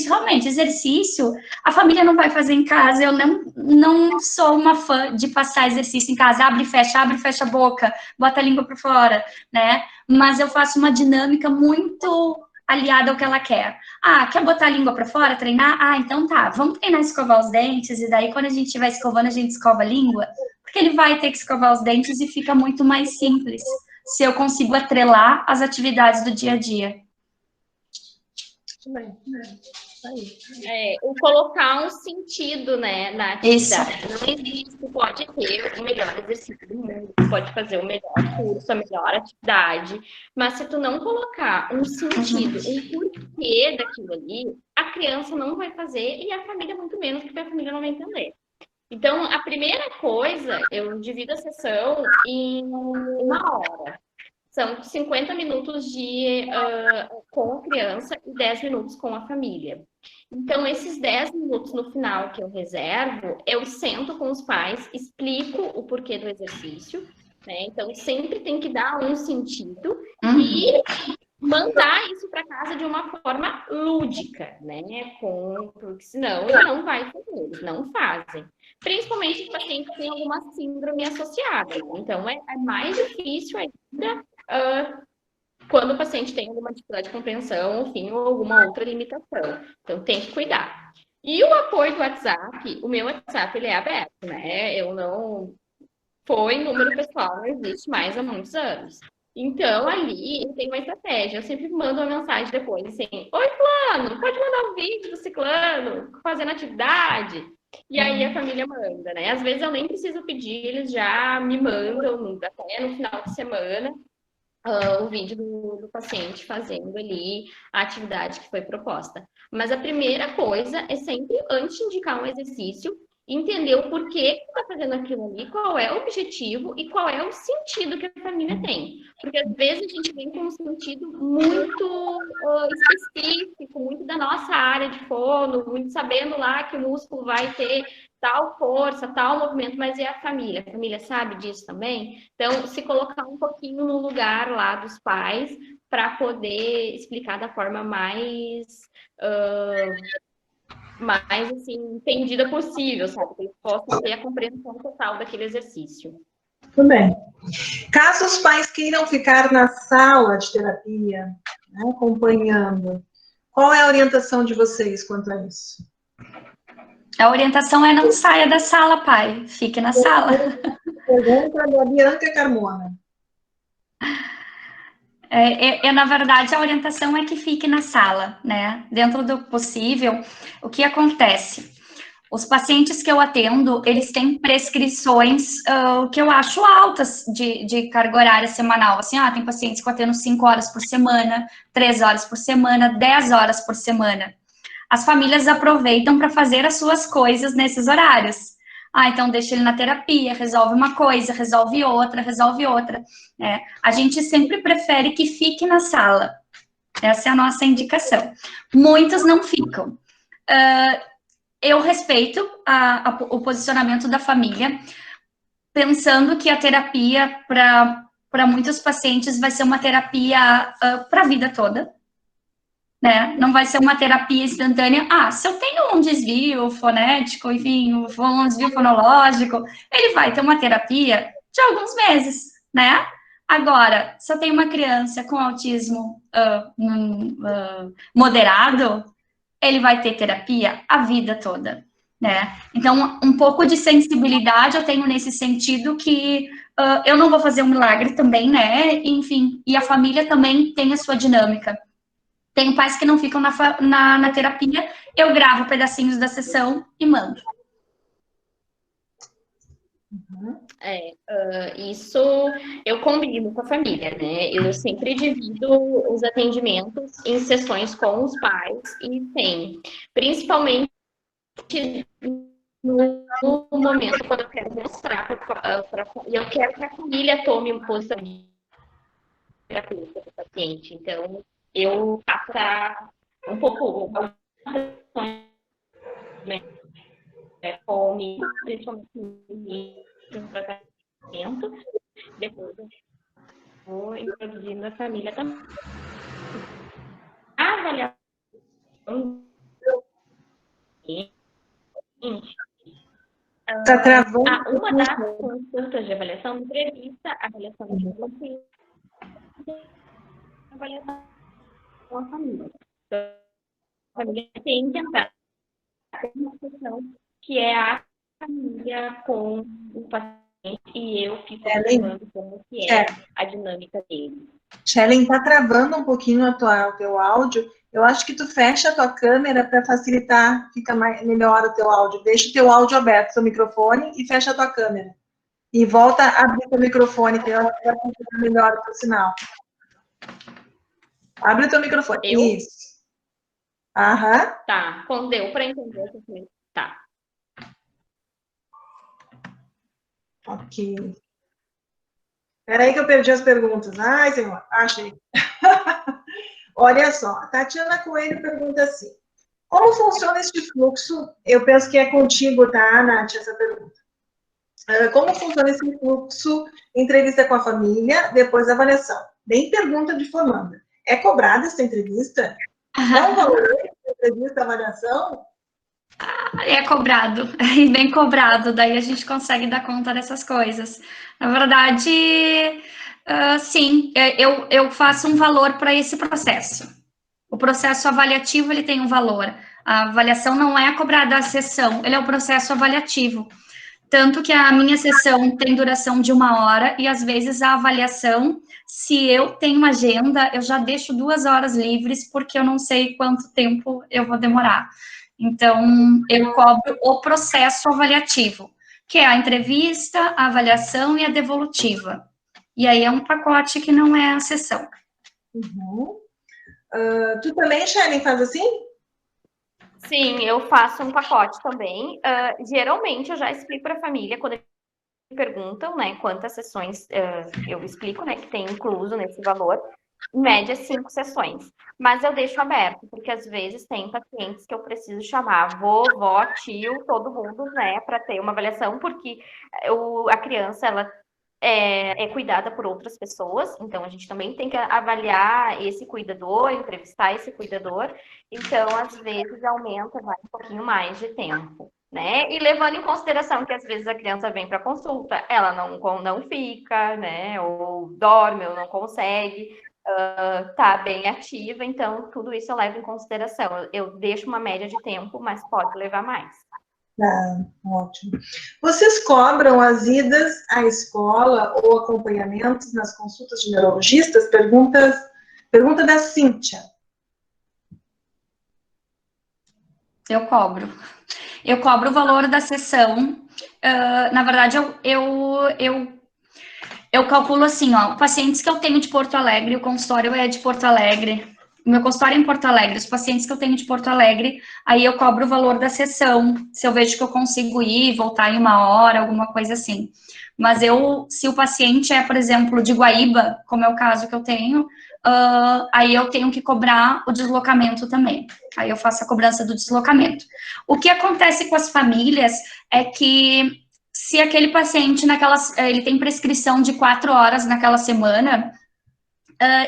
realmente, exercício, a família não vai fazer em casa, eu não sou uma fã de passar exercício em casa, abre e fecha a boca, bota a língua para fora, né? Mas eu faço uma dinâmica muito aliada ao que ela quer. Quer botar a língua para fora, treinar? Então tá, vamos treinar a escovar os dentes, e daí quando a gente estiver escovando, a gente escova a língua, porque ele vai ter que escovar os dentes e fica muito mais simples se eu consigo atrelar as atividades do dia a dia. O colocar um sentido, né, na atividade. Isso. Não existe, pode ter o melhor exercício do mundo, pode fazer o melhor curso, a melhor atividade, mas se tu não colocar um sentido, um porquê daquilo ali, a criança não vai fazer e a família muito menos, porque a família não vai entender. Então, a primeira coisa, eu divido a sessão em 1 hora. São 50 minutos com a criança e 10 minutos com a família. Então, esses 10 minutos no final que eu reservo, eu sento com os pais, explico o porquê do exercício, né? Então, sempre tem que dar um sentido e mandar isso para casa de uma forma lúdica, né? Porque senão ele não vai fazer, eles não fazem. Principalmente os pacientes que têm alguma síndrome associada. Né? Então, é mais difícil ainda quando o paciente tem alguma dificuldade de compreensão, enfim, ou alguma outra limitação. Então, tem que cuidar. E o apoio do WhatsApp, o meu WhatsApp, ele é aberto, né? Eu não... Foi número pessoal, não existe mais há muitos anos. Então, ali, tem uma estratégia. Eu sempre mando uma mensagem depois, assim, oi, fulano, pode mandar um vídeo do ciclano fazendo atividade? E aí a família manda, né? Às vezes eu nem preciso pedir, eles já me mandam, até no final de semana, o vídeo do paciente fazendo ali a atividade que foi proposta. Mas a primeira coisa é sempre, antes de indicar um exercício, entender o porquê que está fazendo aquilo ali, qual é o objetivo e qual é o sentido que a família tem. Porque às vezes a gente vem com um sentido muito específico, muito da nossa área de fono, muito sabendo lá que o músculo vai ter tal força, tal movimento, mas e a família? A família sabe disso também? Então, se colocar um pouquinho no lugar lá dos pais para poder explicar da forma mais assim, entendida possível, sabe? Que eles possam ter a compreensão total daquele exercício. Tudo bem. Caso os pais queiram ficar na sala de terapia, né, acompanhando, qual é a orientação de vocês quanto a isso? A orientação é não saia da sala, pai. Fique na sala. Pergunta da Bianca Carmona. Na verdade, a orientação é que fique na sala, né? Dentro do possível, o que acontece? Os pacientes que eu atendo, eles têm prescrições que eu acho altas de carga horária semanal. Assim, tem pacientes que eu atendo 5 horas por semana, 3 horas por semana, 10 horas por semana. As famílias aproveitam para fazer as suas coisas nesses horários. Então deixa ele na terapia, resolve uma coisa, resolve outra, né? A gente sempre prefere que fique na sala. Essa é a nossa indicação. Muitos não ficam. Eu respeito o posicionamento da família, pensando que a terapia, para muitos pacientes, vai ser uma terapia para a vida toda, né? Não vai ser uma terapia instantânea. Se eu tenho um desvio fonético, enfim, um desvio fonológico, ele vai ter uma terapia de alguns meses, né? Agora, se eu tenho uma criança com autismo moderado, ele vai ter terapia a vida toda, né? Então, um pouco de sensibilidade eu tenho nesse sentido que eu não vou fazer um milagre também, né? Enfim, e a família também tem a sua dinâmica. Tem pais que não ficam na terapia, eu gravo pedacinhos da sessão e mando. Isso eu combino com a família, né? Eu sempre divido os atendimentos em sessões com os pais e tem, principalmente no momento quando eu quero mostrar e eu quero que a família tome um posição de terapeuta do paciente. Então, eu faço um pouco fome, principalmente no tratamento, depois eu vou introduzindo a família também. A avaliação Está travando. Uma das consultas de avaliação prevista, a avaliação de você, a avaliação com a família. Então, a família tem que entrar uma sessão que é a família com o paciente e eu fico observando como que é a dinâmica dele. Shellen, está travando um pouquinho o teu áudio. Eu acho que tu fecha a tua câmera para facilitar, fica melhor o teu áudio. Deixa o teu áudio aberto, seu microfone, e fecha a tua câmera. E volta a abrir o teu microfone, que eu acho que vai funcionar melhor o teu sinal. Abre o teu microfone. Isso. Aham. Tá, deu para entender. Tá. Ok. Espera aí que eu perdi as perguntas. Ai, senhor, achei. Olha só, a Tatiana Coelho pergunta assim, como funciona este fluxo? Eu penso que é contigo, tá, Nath, essa pergunta. Como funciona esse fluxo, entrevista com a família, depois avaliação? Bem pergunta de formanda. É cobrada essa entrevista? Qual o valor da entrevista, avaliação? É cobrado, é bem cobrado, daí a gente consegue dar conta dessas coisas. Na verdade, sim, eu faço um valor para esse processo. O processo avaliativo, ele tem um valor. A avaliação não é cobrada a sessão, ele é o processo avaliativo. Tanto que a minha sessão tem duração de 1 hora e, às vezes, a avaliação, se eu tenho agenda, eu já deixo 2 horas livres, porque eu não sei quanto tempo eu vou demorar. Então, eu cobro o processo avaliativo, que é a entrevista, a avaliação e a devolutiva. E aí é um pacote que não é a sessão. Uhum. Tu também, Shellen, faz assim? Sim, eu faço um pacote também. Geralmente, eu já explico para a família, quando me perguntam, né, quantas sessões, eu explico, né, que tem incluso nesse valor. Em média, 5 sessões. Mas eu deixo aberto, porque às vezes tem pacientes que eu preciso chamar vovó, tio, todo mundo, né, para ter uma avaliação, porque a criança, ela é cuidada por outras pessoas, então a gente também tem que avaliar esse cuidador, entrevistar esse cuidador, então às vezes aumenta, vai um pouquinho mais de tempo, né? E levando em consideração que às vezes a criança vem para consulta, ela não fica, né? Ou dorme, ou não consegue, tá bem ativa, então tudo isso eu levo em consideração. Eu deixo uma média de tempo, mas pode levar mais. Tá, ótimo. Vocês cobram as idas à escola ou acompanhamentos nas consultas de neurologistas? Pergunta da Cíntia. Eu cobro. Eu cobro o valor da sessão. Na verdade, eu calculo assim, ó, pacientes que eu tenho de Porto Alegre, o consultório é de Porto Alegre, o meu consultório é em Porto Alegre, os pacientes que eu tenho de Porto Alegre, aí eu cobro o valor da sessão, se eu vejo que eu consigo ir, voltar em 1 hora, alguma coisa assim. Mas se o paciente é, por exemplo, de Guaíba, como é o caso que eu tenho, aí eu tenho que cobrar o deslocamento também. Aí eu faço a cobrança do deslocamento. O que acontece com as famílias é que se aquele paciente ele tem prescrição de 4 horas naquela semana,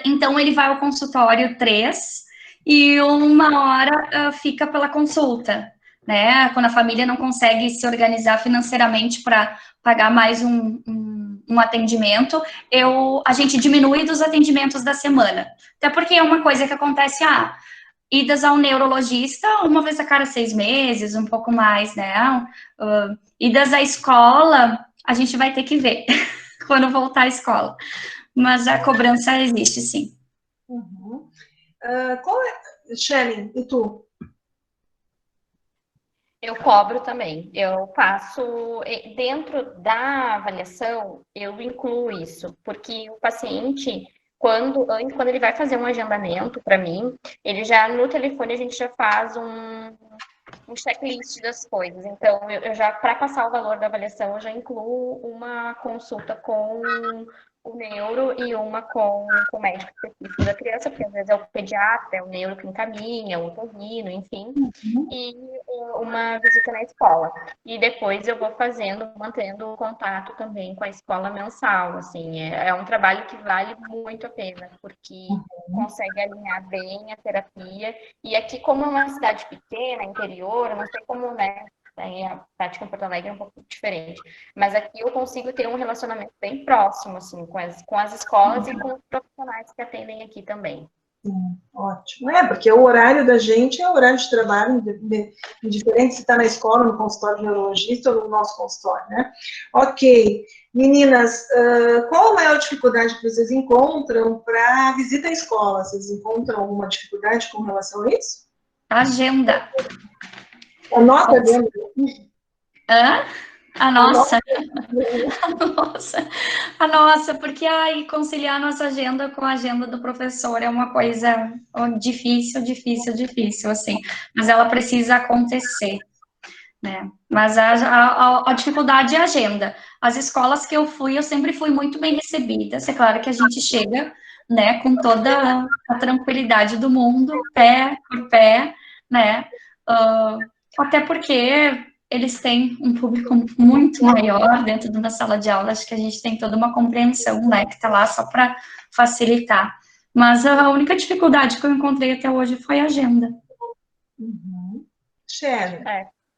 então ele vai ao consultório 3 e 1 hora fica pela consulta, né? Quando a família não consegue se organizar financeiramente para pagar mais um atendimento, a gente diminui dos atendimentos da semana. Até porque é uma coisa que acontece, idas ao neurologista 1 vez a cada 6 meses, um pouco mais, né? Idas à escola, a gente vai ter que ver quando voltar à escola. Mas a cobrança existe, sim. Uhum. Shelly, e tu? Eu cobro também. Eu faço, dentro da avaliação, eu incluo isso, porque o paciente, quando ele vai fazer um agendamento para mim, ele já, no telefone, a gente já faz um checklist das coisas. Então, eu já, para passar o valor da avaliação, eu já incluo uma consulta com o neuro e uma com o médico específico da criança, porque às vezes é o pediatra, é o neuro que encaminha, o otorrino, enfim, e uma visita na escola. E depois eu vou mantendo contato também com a escola mensal, assim, é um trabalho que vale muito a pena, porque consegue alinhar bem a terapia, e aqui, como é uma cidade pequena, interior, eu não sei como, né, a prática em Porto Alegre é um pouco diferente, mas aqui eu consigo ter um relacionamento bem próximo, assim, com as escolas e com os profissionais que atendem aqui também. Ótimo. Porque o horário da gente é o horário de trabalho, indiferente se está na escola, no consultório de neurologista ou no nosso consultório, né? Ok. Meninas, qual a maior dificuldade que vocês encontram para visita à escola? Vocês encontram alguma dificuldade com relação a isso? Agenda. A nossa agenda. A nossa. A nossa, porque conciliar a nossa agenda com a agenda do professor é uma coisa difícil, assim. Mas ela precisa acontecer, né? Mas a dificuldade é a agenda. As escolas que eu fui, eu sempre fui muito bem recebida. É claro que a gente chega, né, com toda a tranquilidade do mundo, pé por pé, né? Até porque eles têm um público muito maior dentro de uma sala de aula, acho que a gente tem toda uma compreensão, né, que está lá só para facilitar. Mas a única dificuldade que eu encontrei até hoje foi a agenda. Shelly.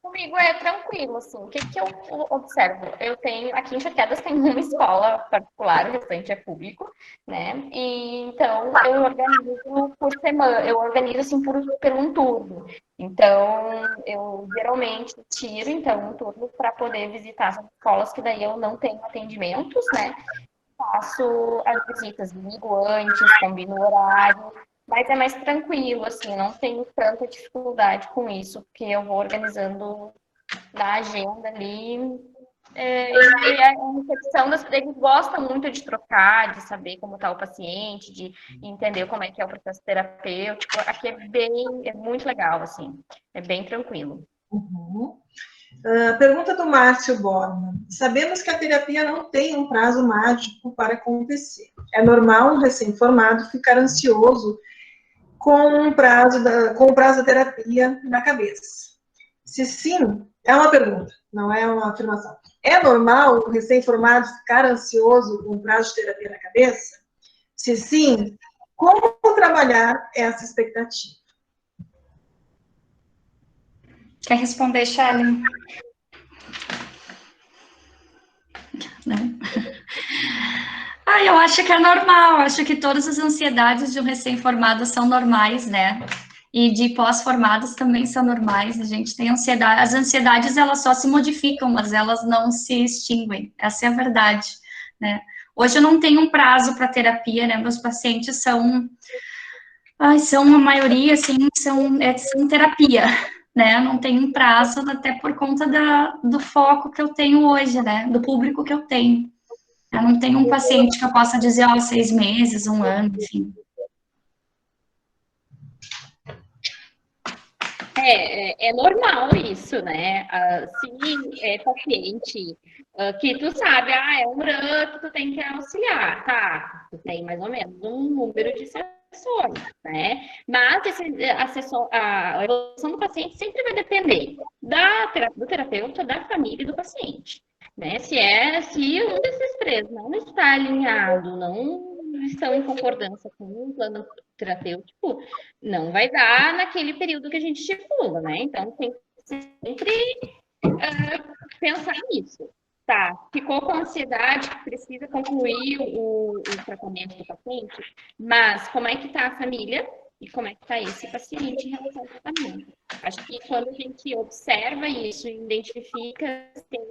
Comigo é tranquilo, assim, o que eu observo? Eu tenho, aqui em Charqueadas tem uma escola particular, o restante é público, né, e então eu organizo por semana, eu organizo, assim, por um turno, então eu geralmente tiro, então, um turno para poder visitar as escolas que daí eu não tenho atendimentos, né, faço as visitas, ligo antes, combino o horário, mas é mais tranquilo, assim, não tenho tanta dificuldade com isso, porque eu vou organizando na agenda ali. E a recepção eles gostam muito de trocar, de saber como está o paciente, de entender como é que é o processo terapêutico. Aqui é muito legal, assim, é bem tranquilo. Pergunta do Márcio Borma. Sabemos que a terapia não tem um prazo mágico para acontecer. É normal um recém-formado ficar ansioso com o prazo da terapia na cabeça? Se sim, é uma pergunta, não é uma afirmação. É normal o recém-formado ficar ansioso com o prazo de terapia na cabeça? Se sim, como trabalhar essa expectativa? Quer responder, Shelly? Não. Eu acho que é normal, acho que todas as ansiedades de um recém-formado são normais, né? e de pós-formados também são normais, a gente tem ansiedade, as ansiedades elas só se modificam, mas elas não se extinguem, essa é a verdade, né? Hoje eu não tenho um prazo para terapia, né, meus pacientes são a maioria, assim, são terapia, né, não tem um prazo, até por conta do foco que eu tenho hoje, né, do público que eu tenho. Eu não tenho um paciente que eu possa dizer, 6 meses, 1 ano, enfim. É normal isso, né? Se é paciente que tu sabe, é um RAN que tu tem que auxiliar, tá? Tu tem mais ou menos um número de sessões, né? Mas a evolução do paciente sempre vai depender do terapeuta, da família e do paciente, né? Se um desses três não está alinhado, não estão em concordância com o plano terapêutico, não vai dar naquele período que a gente estipula, né? Então, tem que sempre pensar nisso. Tá, ficou com ansiedade, precisa concluir o tratamento do paciente, mas como é que está a família e como é que está esse paciente em relação ao tratamento? Acho que quando a gente observa isso e identifica se tem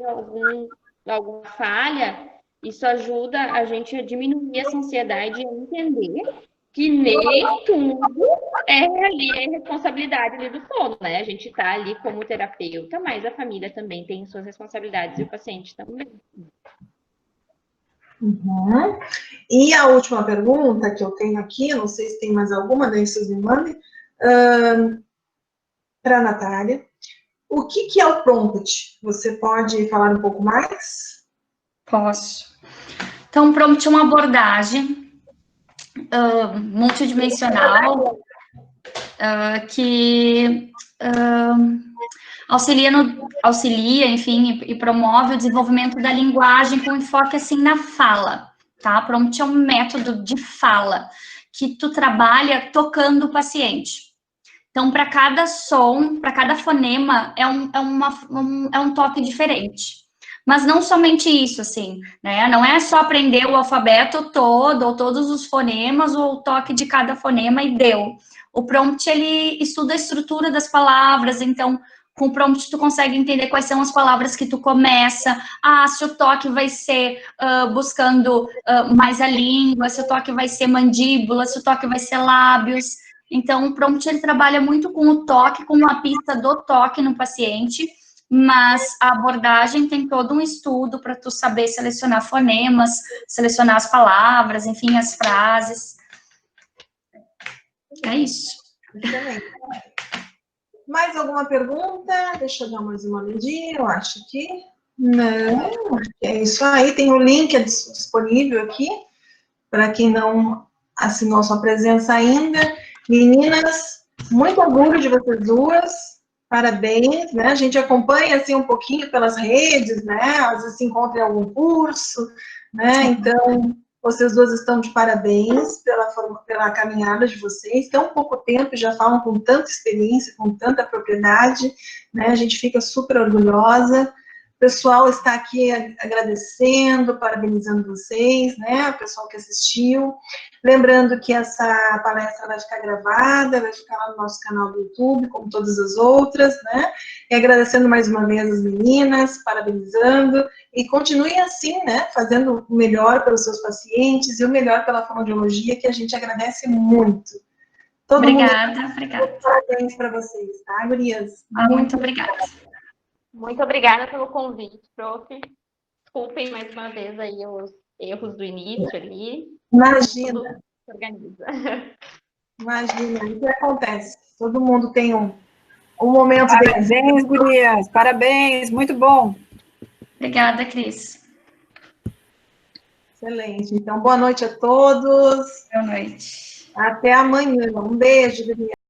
alguma falha, isso ajuda a gente a diminuir essa ansiedade e a entender que nem tudo é responsabilidade ali do sono, né? A gente está ali como terapeuta, mas a família também tem suas responsabilidades e o paciente também. Uhum. E a última pergunta que eu tenho aqui, eu não sei se tem mais alguma, daí vocês me mandem, para a Natália. O que é o prompt? Você pode falar um pouco mais? Posso. Então, o prompt é uma abordagem multidimensional que auxilia, enfim, e promove o desenvolvimento da linguagem com enfoque, assim, na fala, tá? Prompt é um método de fala que tu trabalha tocando o paciente. Então, para cada som, para cada fonema, é um toque diferente. Mas não somente isso, assim, né? Não é só aprender o alfabeto todo, ou todos os fonemas, ou o toque de cada fonema e deu. O prompt, ele estuda a estrutura das palavras, então, com o prompt, tu consegue entender quais são as palavras que tu começa. Se o toque vai ser buscando mais a língua, se o toque vai ser mandíbula, se o toque vai ser lábios. Então, o prompt, ele trabalha muito com o toque, com a pista do toque no paciente, mas a abordagem tem todo um estudo para tu saber selecionar fonemas, selecionar as palavras, enfim, as frases. É isso. Excelente. Mais alguma pergunta? Deixa eu dar mais uma olhadinha, eu acho que não. É isso aí, tem o link disponível aqui, para quem não assinou sua presença ainda. Meninas, muito orgulho de vocês duas, parabéns, né? A gente acompanha, assim, um pouquinho pelas redes, né? Às vezes se encontra em algum curso, né? Então, vocês duas estão de parabéns pela caminhada de vocês. Tão pouco tempo, já falam com tanta experiência, com tanta propriedade, né? A gente fica super orgulhosa. O pessoal está aqui agradecendo, parabenizando vocês, né? O pessoal que assistiu. Lembrando que essa palestra vai ficar gravada, vai ficar lá no nosso canal do YouTube, como todas as outras, né? E agradecendo mais uma vez as meninas, parabenizando. E continuem assim, né? Fazendo o melhor pelos seus pacientes e o melhor pela fonoaudiologia, que a gente agradece muito. Obrigada. Parabéns para vocês, tá, gurias? Muito obrigada. Muito obrigada pelo convite, prof. Desculpem mais uma vez aí os erros do início ali. Imagina. Se organiza. Imagina, isso acontece. Todo mundo tem um momento... Parabéns, gurias. Parabéns, muito bom. Obrigada, Cris. Excelente. Então, boa noite a todos. Boa noite. Até amanhã. Um beijo, gurias.